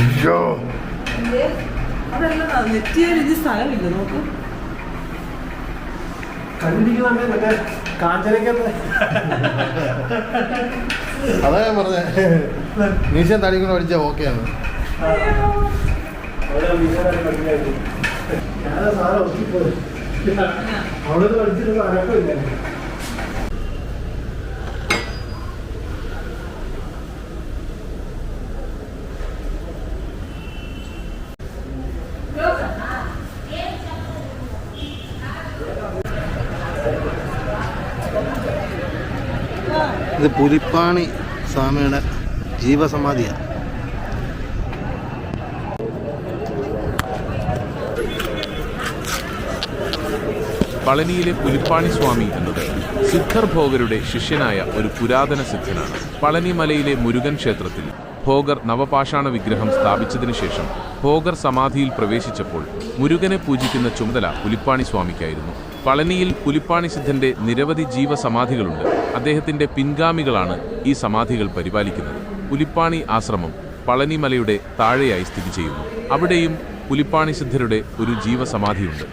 S1: അയ്യോ
S3: സ്ഥലമില്ല നോക്ക്. കണ്ടിരിക്കുന്നുണ്ട് മറ്റേ കാഞ്ചനക്കത്തെ.
S1: അതാ ഞാൻ പറഞ്ഞേ, മീശൻ തടിക്കൊണ്ട് പഠിച്ചാൽ ഓക്കെയാണ്.
S3: അവിടെ പഠിച്ചിട്ട് അനക്കമില്ല.
S1: ഇത് പുലിപ്പാണി സ്വാമിയുടെ ജീവസമാധിയാണ്.
S2: പളനിയിലെ പുലിപ്പാണി സ്വാമി എന്നത് സിദ്ധർ ഭോഗരുടെ ശിഷ്യനായ ഒരു പുരാതന സിദ്ധനാണ്. പളനി മലയിലെ മുരുകൻ ക്ഷേത്രത്തിൽ ഭോഗർ നവപാഷാണ വിഗ്രഹം സ്ഥാപിച്ചതിനു ശേഷം ഭോഗർ സമാധിയിൽ പ്രവേശിച്ചപ്പോൾ മുരുകനെ പൂജിക്കുന്ന ചുമതല പുലിപ്പാണി സ്വാമിക്കായിരുന്നു. പളനിയിൽ പുലിപ്പാണി സിദ്ധന്റെ നിരവധി ജീവസമാധികളുണ്ട്. അദ്ദേഹത്തിന്റെ പിൻഗാമികളാണ് ഈ സമാധികൾ പരിപാലിക്കുന്നത്. പുലിപ്പാണി ആശ്രമം പളനി മലയുടെ താഴെയായി സ്ഥിതി ചെയ്യുന്നു. അവിടെയും പുലിപ്പാണി സിദ്ധരുടെ ഒരു ജീവസമാധിയുണ്ട്.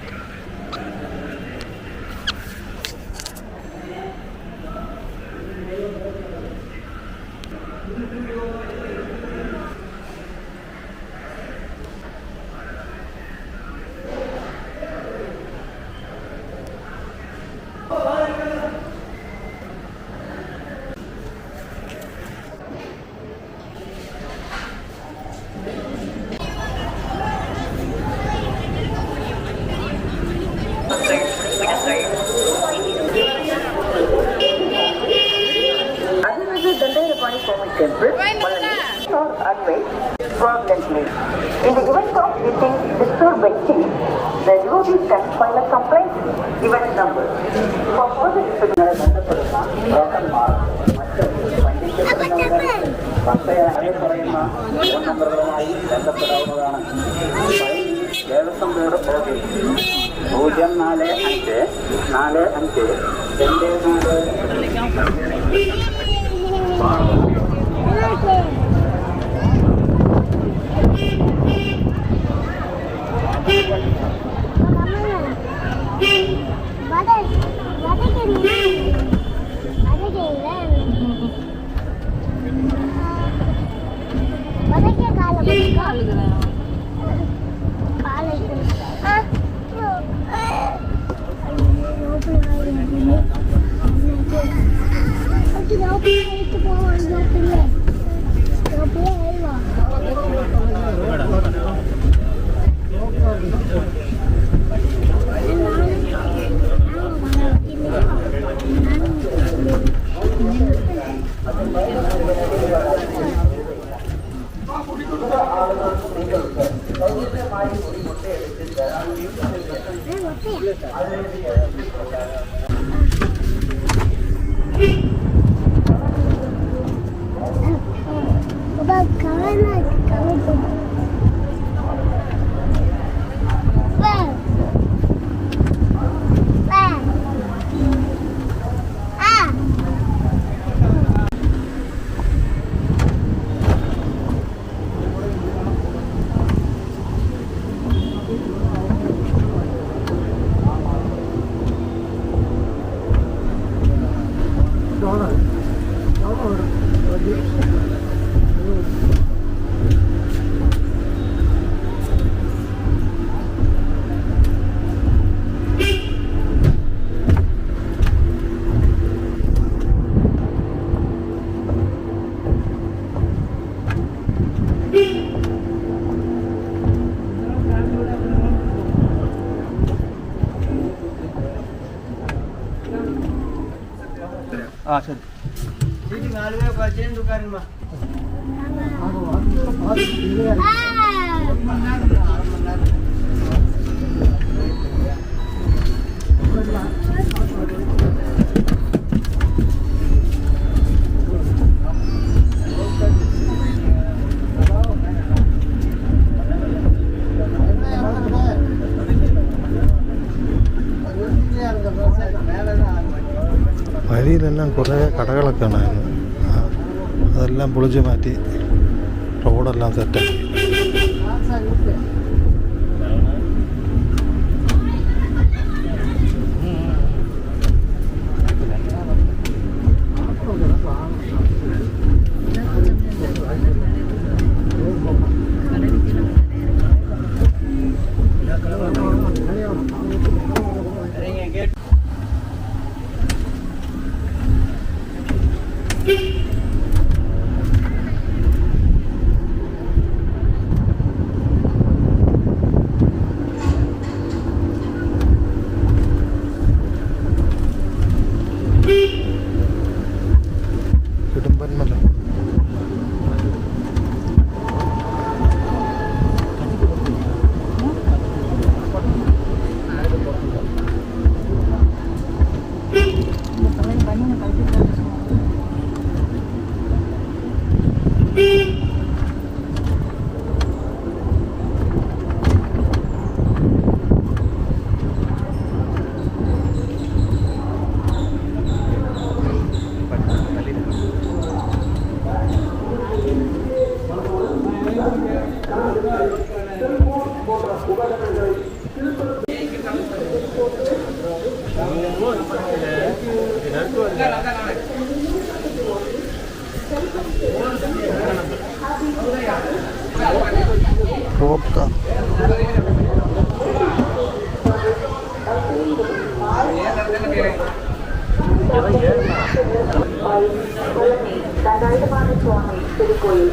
S5: Temple, or advice fraudulently. In the event of getting disturbed by thieves, the devotees can file a complaint event number. For further information,
S1: വഴിയിലെല്ലാം കുറേ കടകളൊക്കെ ഉണ്ടായിരുന്നു. അതെല്ലാം പൊളിച്ച് മാറ്റി റോഡെല്ലാം സെറ്റാക്കി. ഇടുമ്പന്മല റോക്ക
S5: സ്വാമി തിരുക്കോയിൽ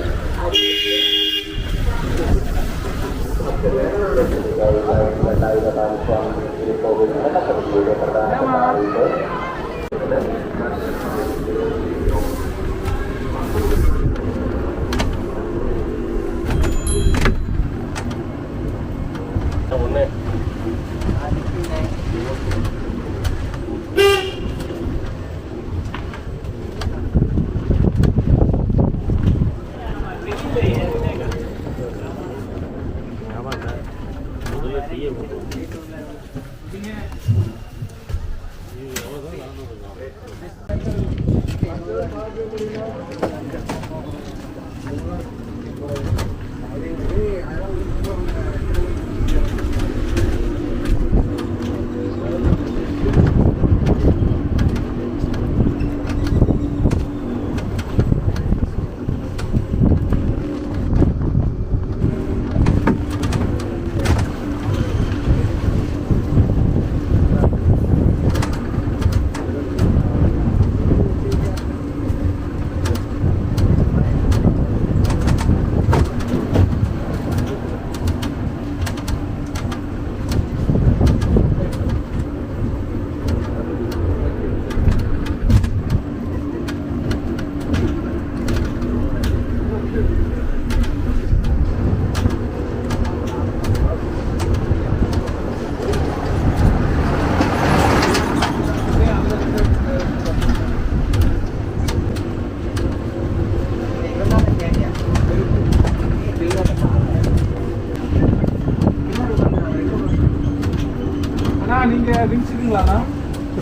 S3: நீங்கள் விரிச்சிருக்கீங்களாண்ணா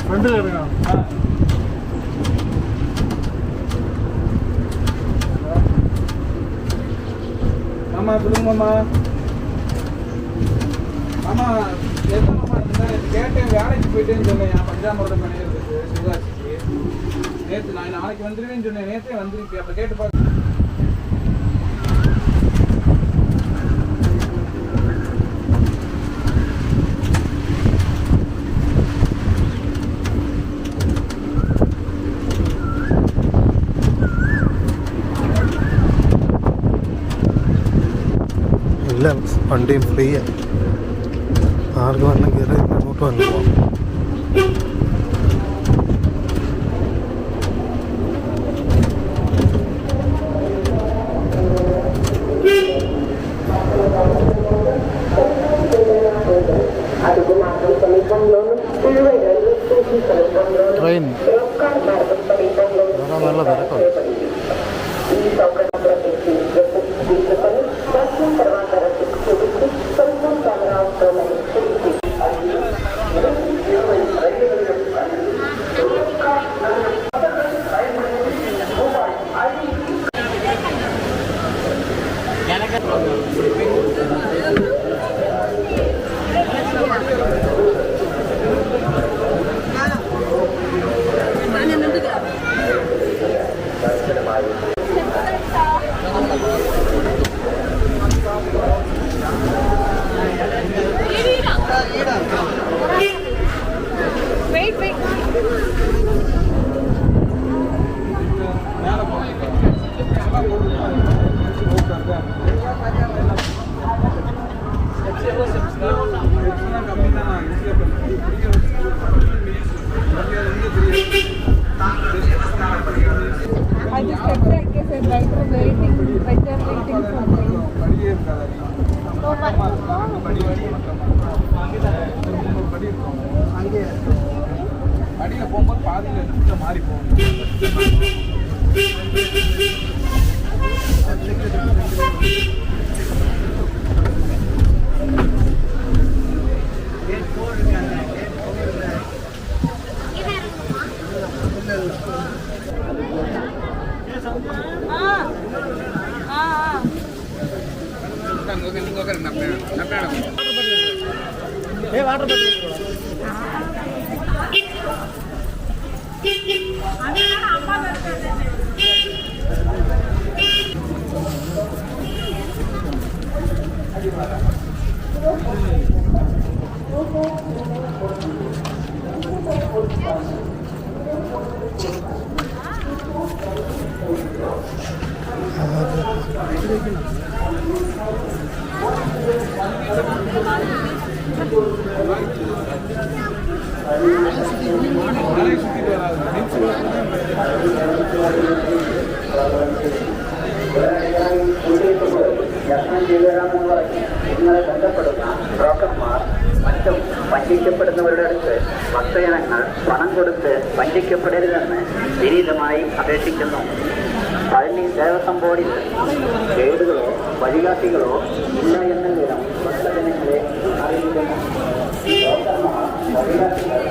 S3: ஃப்ரெண்டில் இருக்கா? மாமா சொல்லுங்க மாமா. மாமா எத்தனை மாமா கேட்டேன், வேலைக்கு போயிட்டேன்னு சொன்னேன். பஞ்சாமிரதம் பண்ணிடுறதுக்கு சிவகாசிக்கு நேற்று நான் நாளைக்கு வந்துடுவேன்னு சொன்னேன். நேற்றே வந்துருக்கேன். அப்போ கேட்டு பார்த்து
S1: എല്ലാം വണ്ടിയും ഫ്രീയാണ്. ആർക്ക് വേണം കയറി അങ്ങോട്ട് വന്നു പോകാം. ട്രെയിൻ നല്ല തിരക്കുണ്ട്.
S5: Terima kasih.
S9: better waiting
S3: படியே இருக்காது படி இருக்கும் அங்கே அடியில் போகும்போது பாதியில் நிமிஷம் மாறி போகும்.
S5: നിങ്ങളെ ബന്ധപ്പെടുന്ന ബ്രോക്കർമാർ മറ്റും വഞ്ചിക്കപ്പെടുന്നവരുടെ അടുത്ത് ഭക്തജനങ്ങൾ പണം കൊടുത്ത് വഞ്ചിക്കപ്പെടരുതെന്ന് വിനീതമായി അപേക്ഷിക്കുന്നു. പഴനി ദേവസ്വം ബോർഡിൽ ഗൈഡുകളോ വഴികാട്ടികളോ ഇല്ല എന്ന വിധം ഭക്തജനങ്ങളെ അറിയിക്കുന്നു. ബ്രോക്കർമാർ വഴികാട്ടികൾ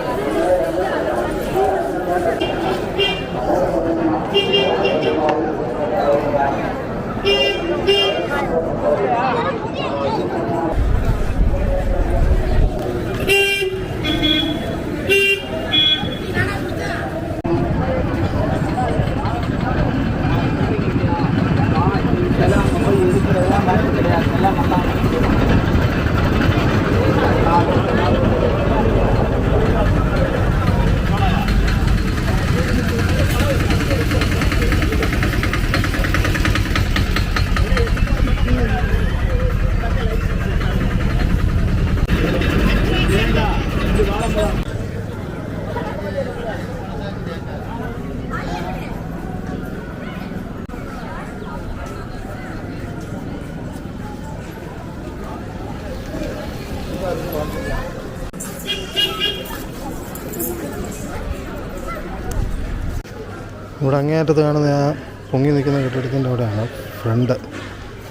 S1: ഇവിടെ അങ്ങേയറ്റത്ത് കാണുന്ന ആ പൊങ്ങി നിൽക്കുന്ന കെട്ടിടത്തിൻ്റെ അവിടെയാണ് ഫ്രണ്ട്,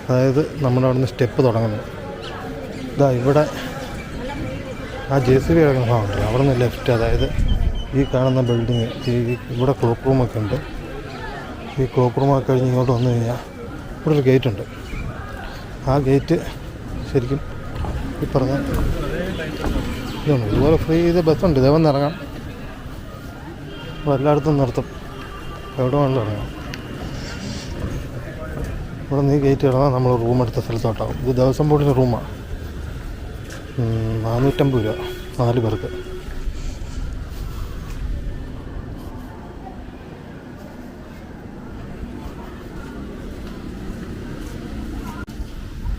S1: അതായത് നമ്മുടെ അവിടെ നിന്ന് സ്റ്റെപ്പ് തുടങ്ങുന്നത്. ഇതാ ഇവിടെ ആ JCB കിടക്കുന്ന ഭാഗമുണ്ട്, അവിടെ നിന്ന് ലെഫ്റ്റ്, അതായത് ഈ കാണുന്ന ബിൽഡിങ്, ഇവിടെ ക്ലോക്ക് റൂമൊക്കെ ഉണ്ട്. ഈ ക്ലോക്ക് റൂമൊക്കെ കഴിഞ്ഞ് ഇങ്ങോട്ട് വന്നു കഴിഞ്ഞാൽ ഇവിടെ ഒരു ഗേറ്റുണ്ട്. ആ ഗേറ്റ് ശരിക്കും ഈ പറഞ്ഞ ഇതുണ്ട്. ഇതുപോലെ ഫ്രീ ചെയ്ത് ബസ്സുണ്ട്, ഇതേ വന്ന് ഇറങ്ങാം. അപ്പോൾ എല്ലായിടത്തും നിർത്തും, എവിടെ വേണമെങ്കിലും ഇറങ്ങാം. ഇവിടെ നിന്ന് ഈ ഗേറ്റ് ഇറങ്ങാൻ നമ്മൾ റൂം എടുത്ത സ്ഥലത്തോട്ടാവും. ഇത് ദേവസ്വം ബോർഡിൻ്റെ റൂമാണ്. 450 രൂപ 4 പേർക്ക്.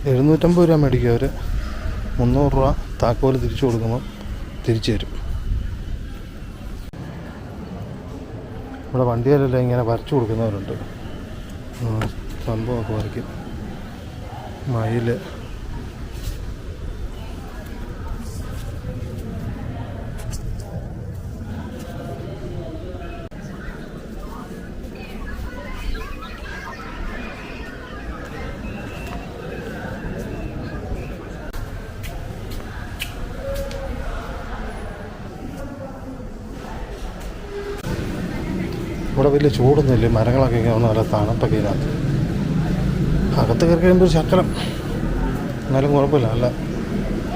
S1: $750 രൂപ മേടിക്കും അവർ. 300 രൂപ താക്കോല് തിരിച്ചു കൊടുക്കുമ്പോൾ തിരിച്ചു തരും. ഇവിടെ വണ്ടിയിലെല്ലാം ഇങ്ങനെ വരച്ചു കൊടുക്കുന്നവരുണ്ട്, സംഭവമൊക്കെ വരയ്ക്കും. മയിൽ, ഇവിടെ വലിയ ചൂടൊന്നുമില്ല, മരങ്ങളൊക്കെ ഇങ്ങനെ വന്ന് നല്ല തണുപ്പൊക്കെ ഇതിനകത്ത്. അകത്ത് കയറി കഴിയുമ്പോൾ ഒരു ശക്കലം, എന്നാലും കുഴപ്പമില്ല, നല്ല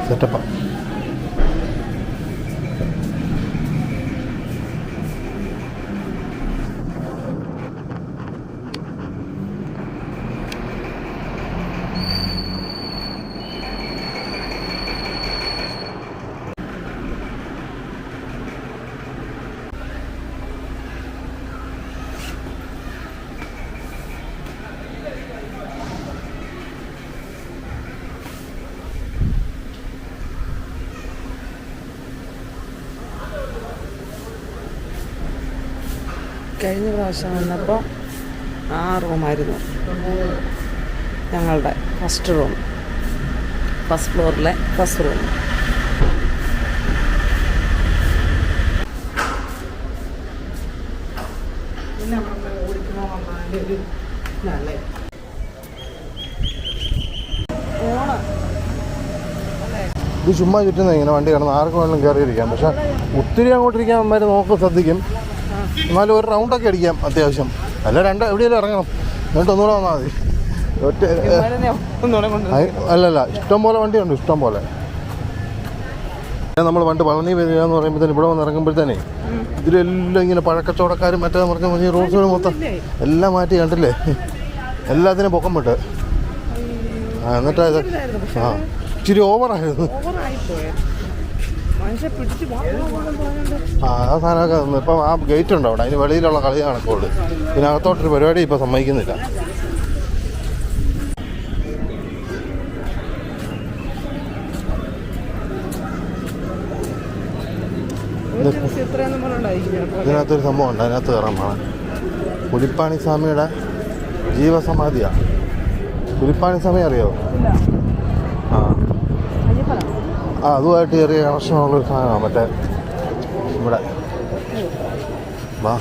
S1: സെറ്റപ്പാണ്.
S9: കഴിഞ്ഞ പ്രാവശ്യം വന്നപ്പോൾ ആ റൂമായിരുന്നു ഞങ്ങളുടെ ഫസ്റ്റ് റൂം, ഫസ്റ്റ് ഫ്ലോറിലെ ഫസ്റ്റ് റൂം. പിന്നെ ഓടിക്കണോ അതിൻ്റെ ഒരു ഇതല്ലേ ഫോണ്.
S1: ഇത് ചുമ്മാ ചുറ്റുന്ന ഇങ്ങനെ വണ്ടി കിടന്ന് ആർക്കും വേണമെങ്കിലും കയറിയിരിക്കാം. പക്ഷെ ഒത്തിരി അങ്ങോട്ടിരിക്കാൻ അമ്മമാർ നോക്കും, ശ്രദ്ധിക്കും. എന്നാലും ഒരു റൗണ്ടൊക്കെ അടിക്കാം അത്യാവശ്യം. അല്ല എവിടെയെങ്കിലും ഇറങ്ങണം, എന്നിട്ട് ഒന്നുകൂടെ വന്നാൽ മതി. ഒറ്റ അല്ലല്ല, ഇഷ്ടം പോലെ വണ്ടിയുണ്ട്, ഇഷ്ടം പോലെ. നമ്മൾ പണ്ട് പളനി വരിക എന്ന് പറയുമ്പോഴത്തേന് ഇവിടെ വന്ന് ഇറങ്ങുമ്പോഴത്തേനെ ഇതിലെല്ലാം ഇങ്ങനെ പഴക്കച്ചവടക്കാരും മറ്റേ പറഞ്ഞ റോഡ് സൈഡ് മൊത്തം എല്ലാം മാറ്റി കണ്ടില്ലേ, എല്ലാത്തിനും പൊക്കം വിട്ട്. എന്നിട്ടാ ഇത് ഇച്ചിരി ഓവറായിരുന്നു. ആ സാധനമൊക്കെ നിന്ന് ഇപ്പം ആ ഗേറ്റ് ഉണ്ട് അവിടെ, അതിന് വെളിയിലുള്ള കളി കണക്കുള്ളൂ. പിന്നെ അകത്തോട്ടൊരു പരിപാടി ഇപ്പം സമ്മതിക്കുന്നില്ല. ഇതിനകത്തൊരു സംഭവം ഉണ്ട്, അതിനകത്ത് കയറാൻ വേണം. പുലിപ്പാണി സ്വാമിയുടെ ജീവസമാധിയാണ്. പുലിപ്പാണി സ്വാമി അറിയോ? ആ അതുമായിട്ട് ചെറിയ കണക്ഷനുള്ളൊരു സാധനമാണ് മറ്റേ ഇവിടെ. വാ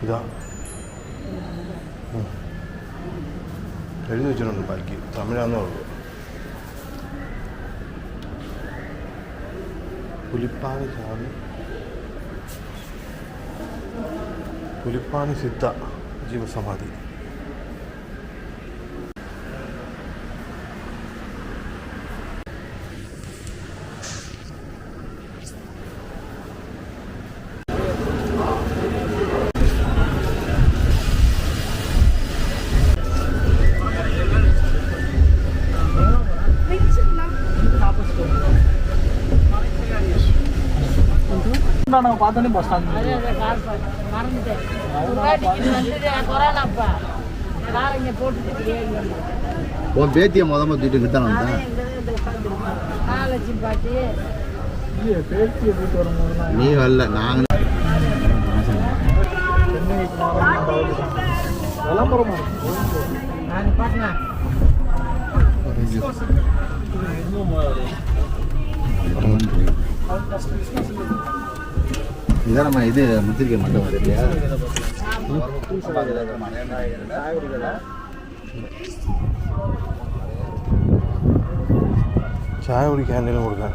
S1: ഇതാ എഴുതി വെച്ചിട്ടുണ്ട് ബാക്കി തമിഴാന്നേ ഉള്ളൂ. പുലിപ്പാണി സ്വാമി, പുലിപ്പാണി സിദ്ധ ജീവസമാധി.
S8: பேத்தியை மொதல் தூக்கிட்டு கிட்டணும். நீ வரல, நாங்கள் இதானம்மா இது முத்திரிக்கை மட்டும் வருது இல்லையா?
S1: ചായ കുടിക്കാൻ എന്തെങ്കിലും കൊടുക്കാൻ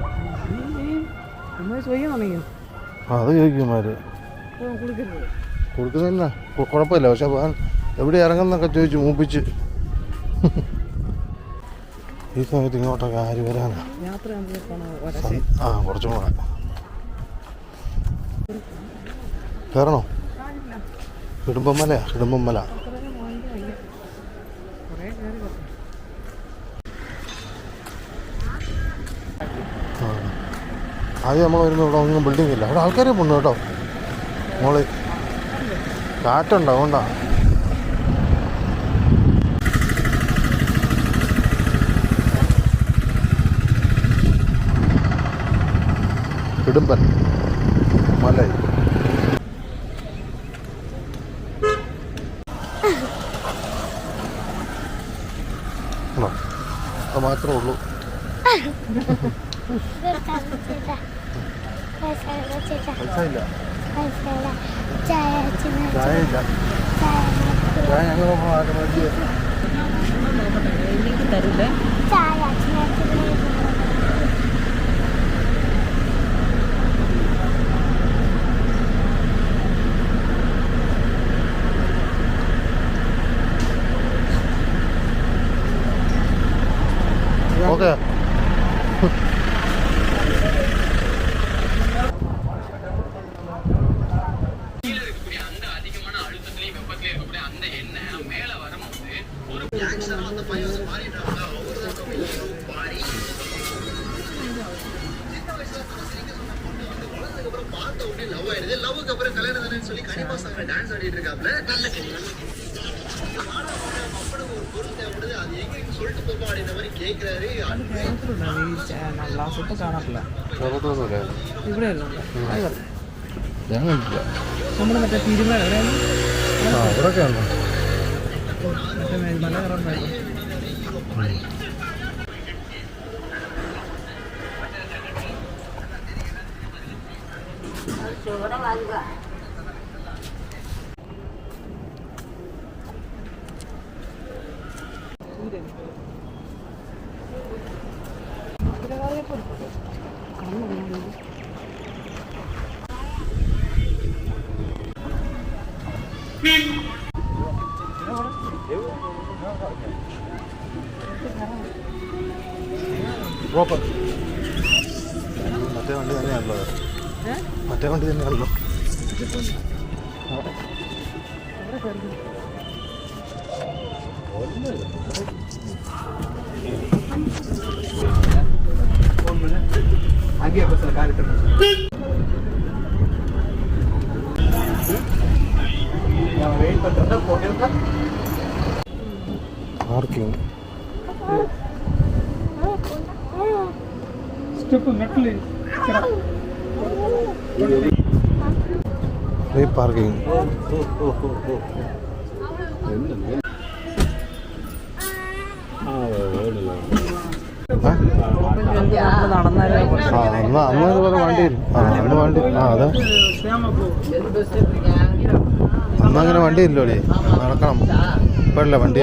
S1: അത് ചോദിക്കുമാര് കൊടുക്കുന്നില്ല, കുഴപ്പമില്ല. പക്ഷെ എവിടെ ഇറങ്ങുന്നൊക്കെ ചോദിച്ചു മൂപ്പിച്ച്. ഈ സമയത്ത് ഇങ്ങോട്ടൊക്കെ ആര് വരാനാ? ആ കുറച്ചും കൂടെ കയറണോ? കിടുമ്പമലയാ, കിടുമ്പമല. ആദ്യം നമ്മൾ വരുമ്പോൾ ഇവിടെ ഒന്നും ബിൽഡിംഗ് ഇല്ല. അവിടെ ആൾക്കാരെ പോണു കേട്ടോ. മോള് കാറ്റുണ്ടോ? അതുകൊണ്ടാ. കിടുമ്പൻ മല. അത് മാത്രമേ ഉള്ളൂ. പൈസ ഇല്ല, ചായ ഇല്ല. ചായ ഞങ്ങൾ
S9: തരൂലേ?
S1: ഓക്കെ.
S9: ഇവിടെ
S1: ഞാൻ കണ്ടില്ല.
S9: നമ്മൾ മറ്റേ തിരുമല
S1: അവിടെയൊക്കെ ഉണ്ടോ?
S9: മറ്റേ മല കയറുണ്ടായിരുന്നു.
S1: മറ്റേ വണ്ടി തന്നെയാണല്ലോ. മറ്റേ വണ്ടി തന്നെയാണല്ലോ. Parking free parking. അന്ന് ഇതുപോലെ വണ്ടി അന്ന് വണ്ടി അതെ അന്നങ്ങനെ വണ്ടി ഇല്ലോടി, നടക്കണം. ഇപ്പോഴല്ലേ വണ്ടി.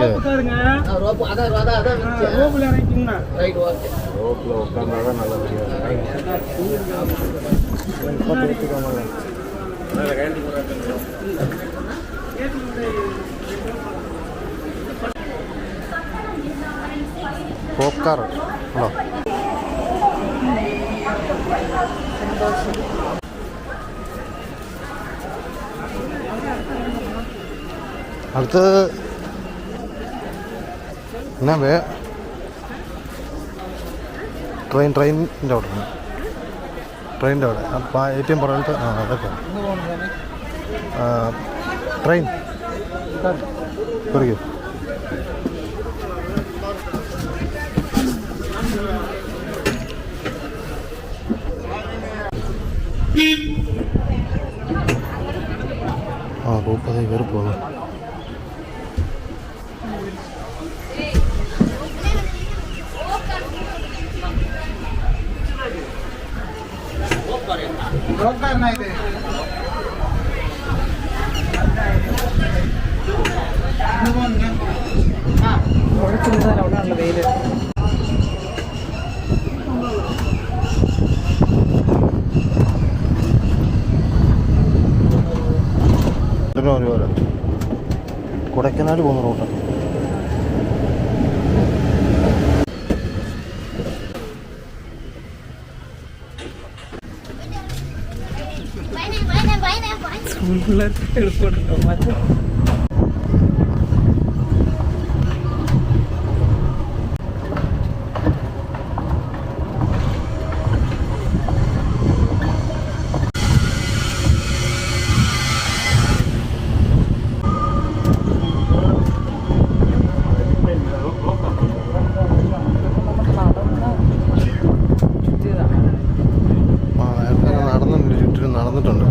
S1: പോക്കാർ ഹലോ. അടുത്ത് എന്നാ ട്രെയിനിൻ്റെ അവിടെ ട്രെയിനിൻ്റെ അവിടെ അപ്പം ഏറ്റവും പറഞ്ഞിട്ട് അതൊക്കെ ട്രെയിൻ കുറിക്കും. റൂപ്പതേ കയറി പോകുന്നു.
S9: അവിടെ വെയില്
S1: ഒരുപോലെ കൊടൈക്കനാൽ പോകുന്ന റൂട്ട്.
S9: സ്കൂൾ പിള്ളേർക്ക് എളുപ്പമുണ്ടോ മറ്റേ
S1: നടന്നിട്ടുണ്ട്.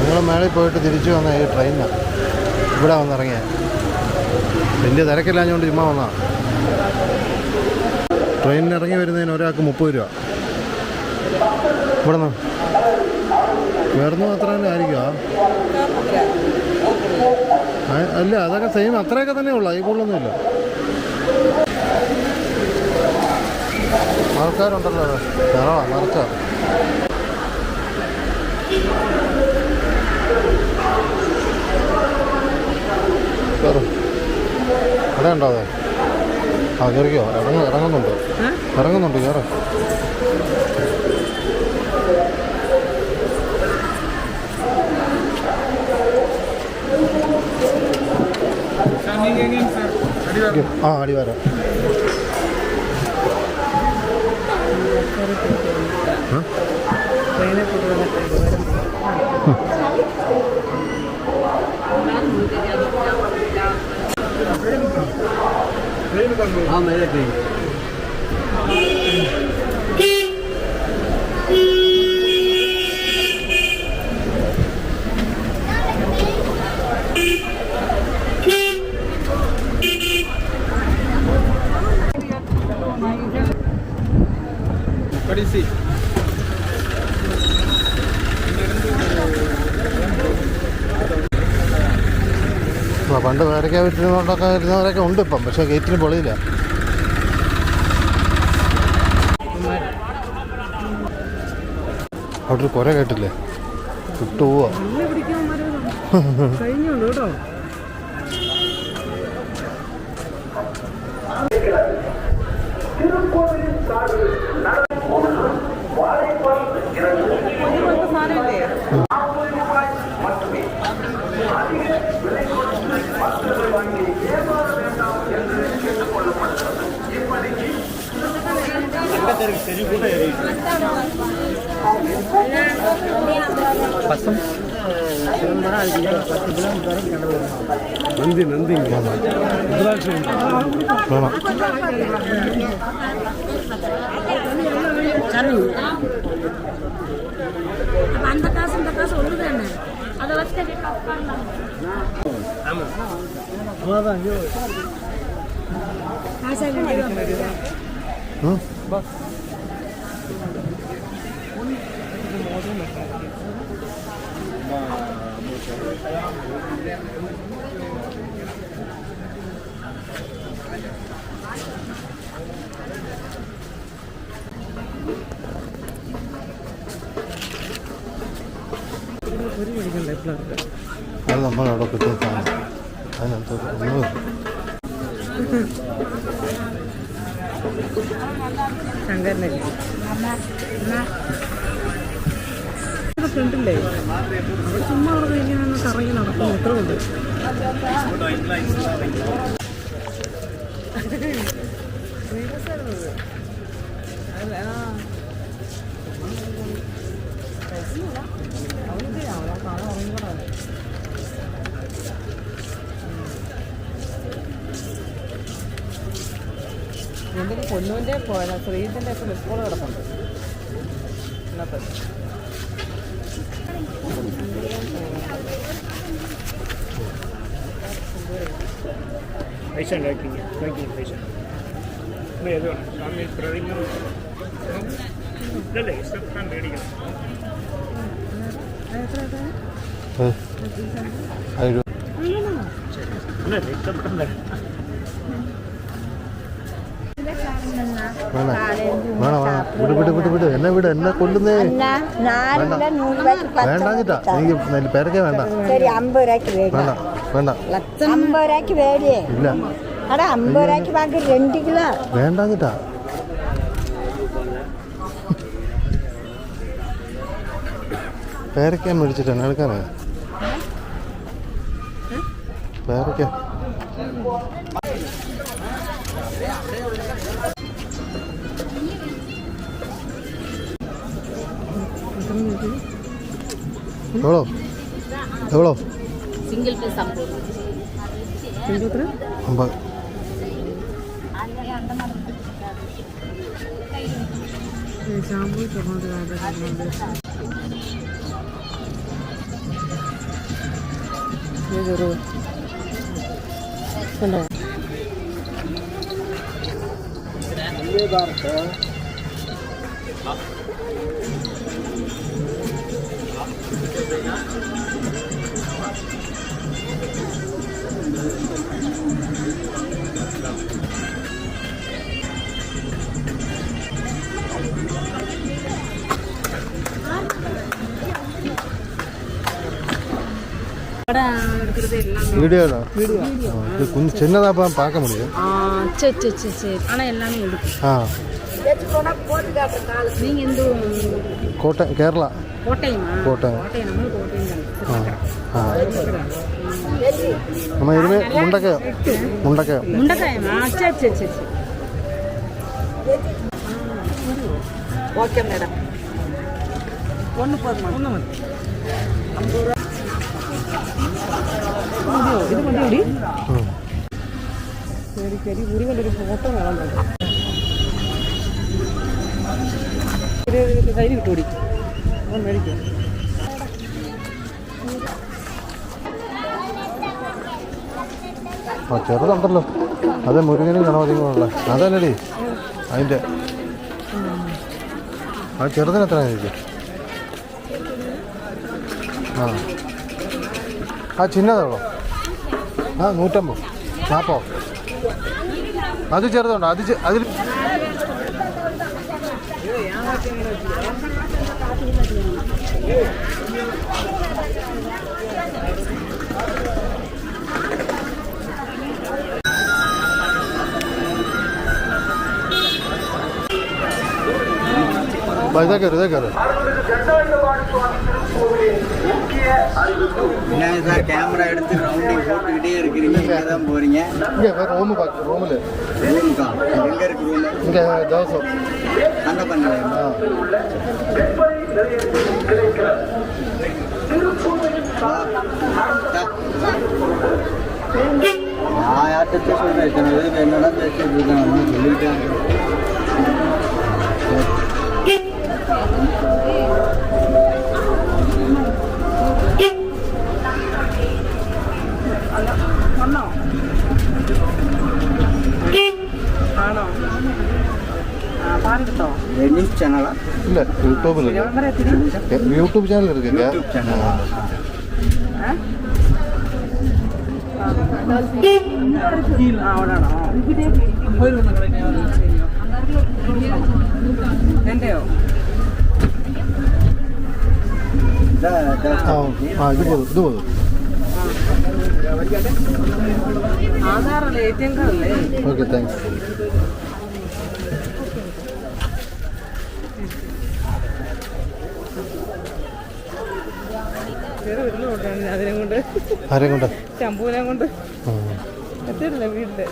S1: ഞങ്ങൾ മേളിൽ പോയിട്ട് തിരിച്ചു വന്ന ഈ ട്രെയിനിനാണ് ഇവിടെ വന്നിറങ്ങിയ. വലിയ തിരക്കില്ലാഞ്ഞുകൊണ്ട് ചുമ്മാ വന്നാ. ട്രെയിനിന് ഇറങ്ങി വരുന്നതിന് ഒരാൾക്ക് 30 രൂപ. ഇവിടെ നിന്ന് വേറെ അത്ര തന്നെ ആയിരിക്കും. അല്ല അതൊക്കെ സെയിം അത്രയൊക്കെ തന്നെ ഉള്ളു, ഈ കൂടുതലൊന്നുമില്ല. ആൾക്കാരുണ്ടല്ലോ, അത് നിറവാ നിറച്ച. അവിടെ ഉണ്ടോ അതെ? ആ കയറിക്കോ, ഇറങ്ങുന്നുണ്ട് കയറ. ആ അടിവാരം.
S4: हाँ मेरे ट्रेन
S3: बड़ी सी
S1: പണ്ട് പേരയ്ക്ക വിറ്റിനോണ്ടൊക്കെ വരുന്നവരൊക്കെ ഉണ്ട് ഇപ്പം, പക്ഷേ ഗേറ്റിന് പൊളിയില്ല. അവിടെ ഒരു കുര കേട്ടില്ലേ, വിട്ടുപോവാ.
S7: കഴിഞ്ഞുള്ളൂ കേട്ടോ.
S4: नंदी नंदी
S1: വേണം.
S10: அந்த காசு ஒன்று தானே, அதை வச்சு
S1: അത് നമ്മളവിടെ കിട്ടിയ സാധനം അതിനകത്ത് ഒന്നും
S7: ഫ്രണ്ടില്ലേ ചുമ്മാ അവിടെ ഇങ്ങനെ കറങ്ങി നടക്കുന്നു, എത്ര ഉണ്ട്. എന്തെങ്കിലും പൊന്നൂൻ്റെ ശ്രീജിൻ്റെ ഒക്കെ മിസ്കോൾ കിടപ്പുണ്ട് ഇന്നത്തെ.
S3: पैसा पैसा
S1: വിട് എന്നെ വിട്, എന്നെ കൊല്ലുന്നേ. വേണ്ടാഞ്ഞിട്ടാ, എനിക്ക് പേരൊക്കെ വേണ്ട.
S10: சரி 50 ரூபாய்க்கு
S1: വേണ്ട വേണ്ട
S10: 50 ரூபாய்க்கு வேடி
S1: ഇല്ല.
S10: அட 50 ரூபாய்க்கு வாங்கி 2 கிலோ
S1: വേണ്ടാഞ്ഞിട്ടാ. പേരയ്ക്ക മേടിച്ചിട്ട് എന്നെ എടുക്കാനേ. പേരയ്ക്ക എവളോ
S9: സിംഗിൾ പീസ് 50.
S1: 50.
S10: படம் எடுக்கிறது எல்லாமே
S1: வீடியோடா இது கொஞ்சம் சின்னதாக பார்க்க முடியும்.
S10: சரி சரி சரி ஆனால் எல்லாமே எடுக்கும். நீங்கள் எந்த
S1: കോട്ടയം കേരള
S10: കോട്ടയമാ?
S1: കോട്ടയം.
S10: കോട്ടയം നമ്മൾ കോട്ടയം
S1: നമ്മൾ ഇതിന് മുണ്ടക്കയം
S10: മുണ്ടക്കയമാ? சரி சரி சரி சரி ஓகே மேடம். ஒன்று போதுமா? ஒன்று மதி. ഇത് മതി. ശരി ശരി ഉരുവല്ലൊരു ഫോട്ടോ വേണം. കയ്യിൽ കിട്ടൂടി മേടിക്കും.
S1: ചെറുതുണ്ടല്ലോ, അത് മുരുകനും ഗണപതിക്കുള്ള അതല്ലടി അതിൻ്റെ. ആ ചെറുതിന് എത്ര ചോദിക്കും? ആ ചിന്നതാണോ? 150 40. അത് ചെറുതുണ്ടോ? അതിൽ ഇതേ കയറി
S4: என்ன சார் கேமரா எடுத்து ரவுண்டிங் போட்டுக்கிட்டே இருக்கிறீங்க, இங்கே தான் போகிறீங்க.
S1: இங்கே ரூமு பார்க்க ரூமில்
S4: ரூமுக்கா? எங்கே இருக்கு ரூமு?
S1: இங்கே தோசம்
S4: அங்கே பண்ணலையா? நான் யார்கிட்ட சொல்கிறேன், இத்தனை பேருக்கு என்னடா பேசிட்டு இருக்காங்க சொல்லிட்டாங்க. ന്യൂസ് ചാനലാ?
S1: ഇല്ല, യൂട്യൂബിൽ യൂട്യൂബ് ചാനൽ ഇருக்கு.
S4: യൂട്യൂബ് ചാനൽ
S3: എന്റെയോ?
S1: ഇത് പോതും.
S3: ആധാറല്ലേ? ATM കാർഡല്ലേ?
S1: Okay, thanks.
S3: അതിനെ കൊണ്ട്
S1: ആരെയും കൊണ്ട്
S3: ശംഭുവിനെ കൊണ്ട് എത്തിയിട്ടില്ല വീട്ടില്.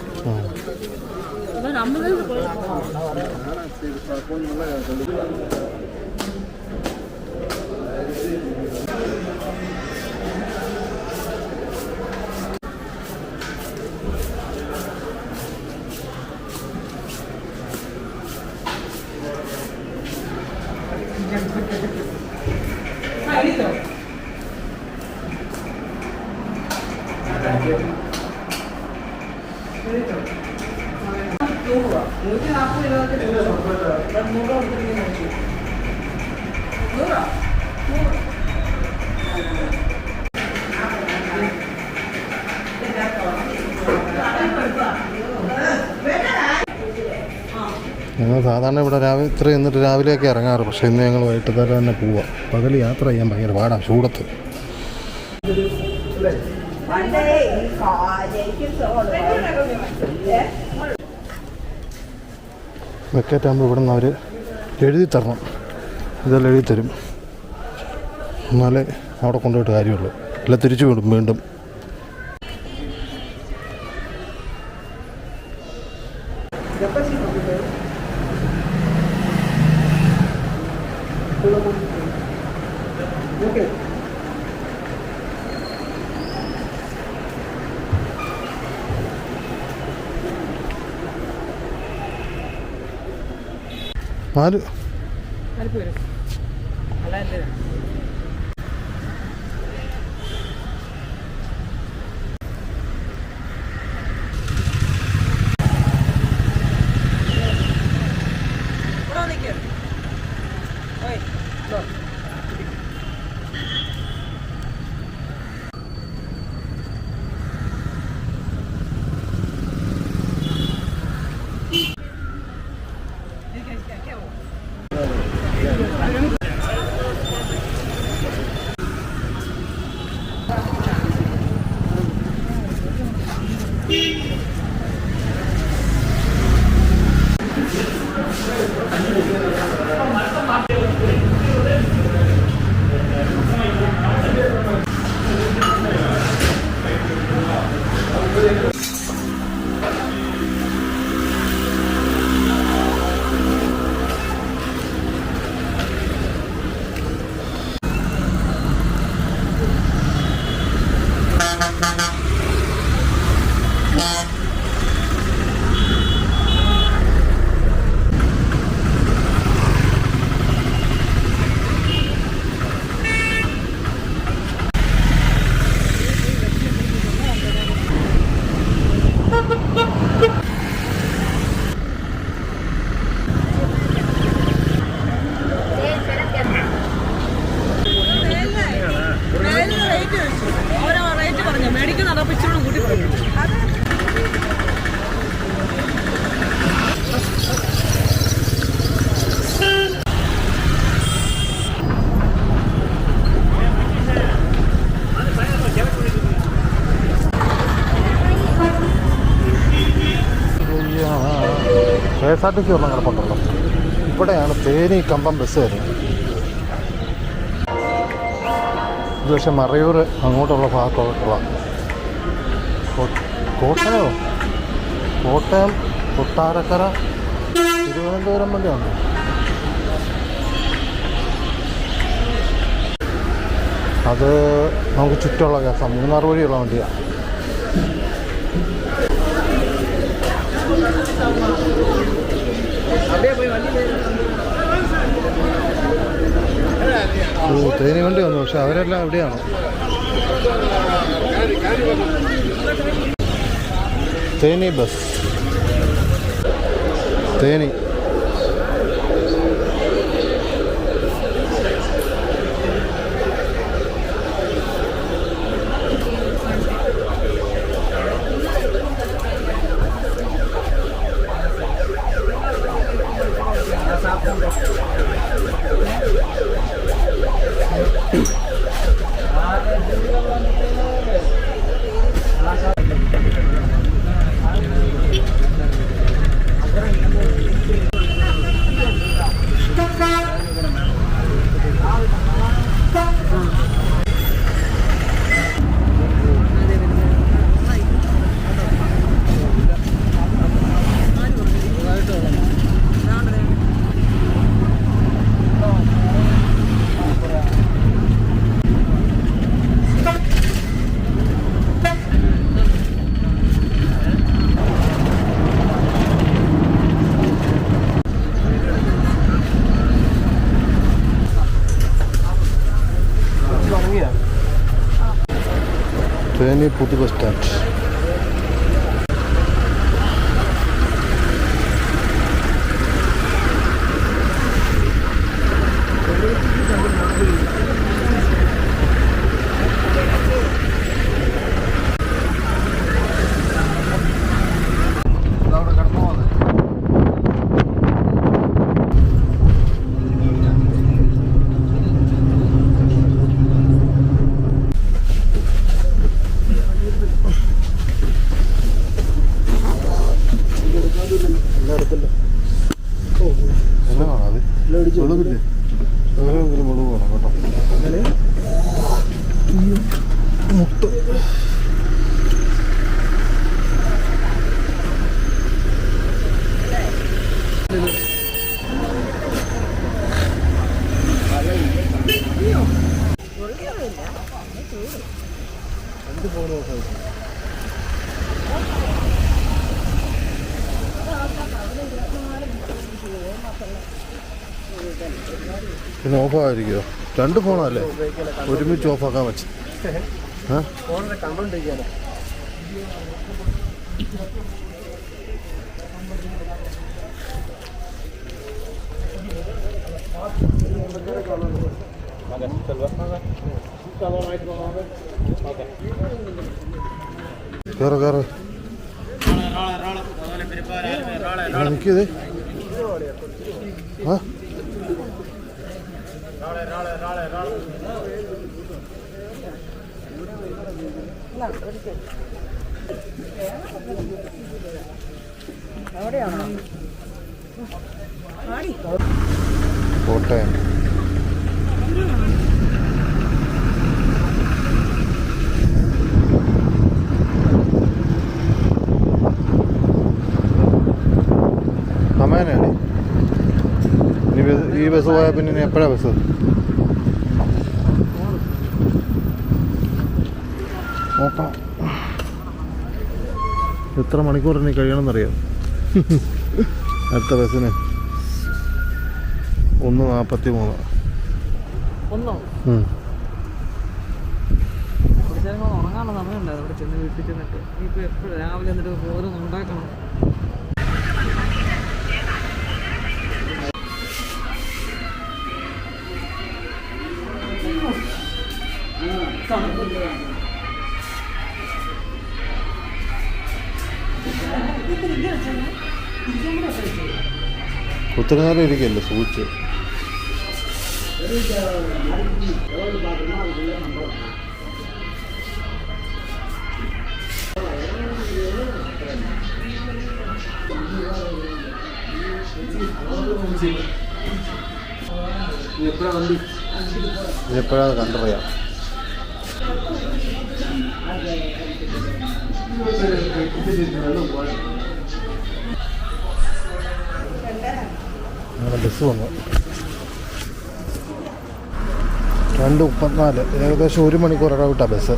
S1: ഞങ്ങൾ സാധാരണ ഇവിടെ രാവിലെ ഇത്ര എന്നിട്ട് രാവിലെയൊക്കെ ഇറങ്ങാറ്. പക്ഷേ ഇന്ന് ഞങ്ങൾ വൈകിട്ട് തന്നെ പോവാം. പകൽ യാത്ര ചെയ്യാൻ ഭയങ്കര പാടാണ് ചൂടത്ത്. വെക്കേറ്റാകുമ്പോൾ ഇവിടെ നിന്ന് അവർ എഴുതി തരണം. ഇതെല്ലാം എഴുതി തരും, എന്നാലേ അവിടെ കൊണ്ടുപോയിട്ട് കാര്യമുള്ളൂ. എല്ലാം തിരിച്ചു വിടും വീണ്ടും. ആര് KSRTC ഒരെണ്ണം കിടപ്പുണ്ടല്ലോ. ഇവിടെയാണ് തേനി കമ്പം ബസ് വരുന്നത്. ഇത് പക്ഷേ മറയൂർ അങ്ങോട്ടുള്ള ഭാഗത്തോട്ടുള്ള കോട്ടയം കൊട്ടാരക്കര തിരുവനന്തപുരം വണ്ടിയാണ്. അത് നമുക്ക് ചുറ്റുമുള്ള കേസാണ്. മൂന്നാർ വഴിയുള്ള വണ്ടിയാണ്. തേനി വണ്ടി വന്നു, പക്ഷെ അവരെല്ലാം എവിടെയാണ്? തേനി ബസ്, തേനി. തേനി പുതു ബസ് സ്റ്റാൻഡ്. മുളകില്ലേ? വേറെ മുളക് വേണം കേട്ടോ. മുട്ട പിന്നെ ഓഫായിരിക്കുമോ? രണ്ട് ഫോണല്ലേ ഒരുമിച്ച് ഓഫാക്കാൻ വെച്ച്? കയറ കയറ എനിക്കിത് ആ കോട്ടയം. അമ്മേനാണ് ഇനി ഈ ബസ് പോയാൽ പിന്നെ ഇനി എപ്പോഴാണ് ബസ്? നോക്കാം എത്ര മണിക്കൂർ ഇനി കഴിയണമെന്നറിയാം. അടുത്ത ബസ്സിന് 1:43.
S9: ഉറങ്ങാനുള്ള സമയം ഉണ്ടായിരുന്നു അവിടെ ചെന്ന് വീട്ടിൽ ചെന്നിട്ട്. ഇപ്പൊ എപ്പോഴും രാവിലെ എന്നിട്ട് ഓരോന്ന് ഉണ്ടാക്കണം.
S1: ഒത്തിരി നേരം ഇരിക്കല്ലേ സൂക്ഷിച്ച്. എപ്പോഴാണ് കണ്ടറിയാം. അങ്ങനെ ബസ് വന്നു 2:34. ഏകദേശം 1 മണിക്കൂർ ഇടവിട്ടാണ് ബസ്.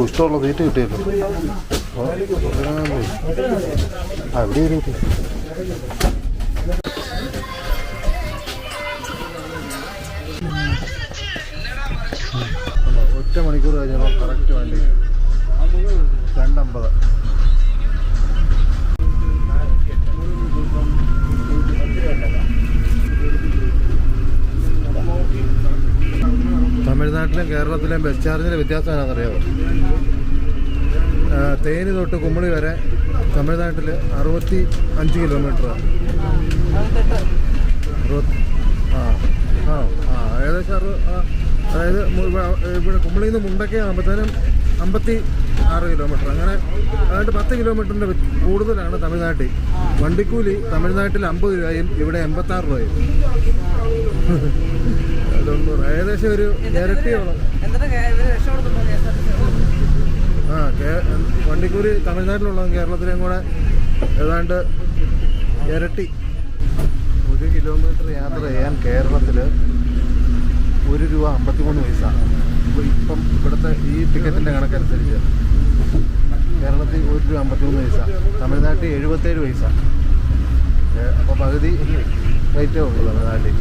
S1: ഇഷ്ടമുള്ള സീറ്റ് കിട്ടിയല്ലോ. അവിടെ ഒരു 1 മണിക്കൂർ കഴിഞ്ഞപ്പോൾ കറക്റ്റ് വണ്ടി 2:50. തമിഴ്നാട്ടിലും കേരളത്തിലെയും ബസ് ചാർജിൻ്റെ വ്യത്യാസം എന്നാണെന്നറിയാമോ? തേനി തൊട്ട് കുമളി വരെ തമിഴ്നാട്ടിൽ 65 കിലോമീറ്ററാണ്. ഏകദേശം അതായത് ഇവിടെ കുമളിയിൽ നിന്ന് മുണ്ടക്കേ ആകുമ്പോഴത്തേനും 56 കിലോമീറ്റർ. അങ്ങനെ അതായത് 10 കിലോമീറ്ററിൻ്റെ കൂടുതലാണ് തമിഴ്നാട്ടിൽ. വണ്ടിക്കൂലി തമിഴ്നാട്ടിൽ 50 രൂപയും ഇവിടെ 86 രൂപയും. ഏകദേശം ഒരു ഇരട്ടിയോളം. വണ്ടിക്കൂലി തമിഴ്നാട്ടിലുള്ള കേരളത്തിലേയും കൂടെ ഏതാണ്ട് ഇരട്ടി. 1 കിലോമീറ്റർ യാത്ര ചെയ്യാൻ കേരളത്തിൽ ₹1.53. ഇപ്പം ഇവിടുത്തെ ഈ ടിക്കറ്റിൻ്റെ കണക്കനുസരിച്ച് കേരളത്തിൽ ₹1.53, തമിഴ്നാട്ടിൽ 77 പൈസ. അപ്പോൾ പകുതി റേറ്റേ ഉള്ളൂ തമിഴ്നാട്ടിൽ.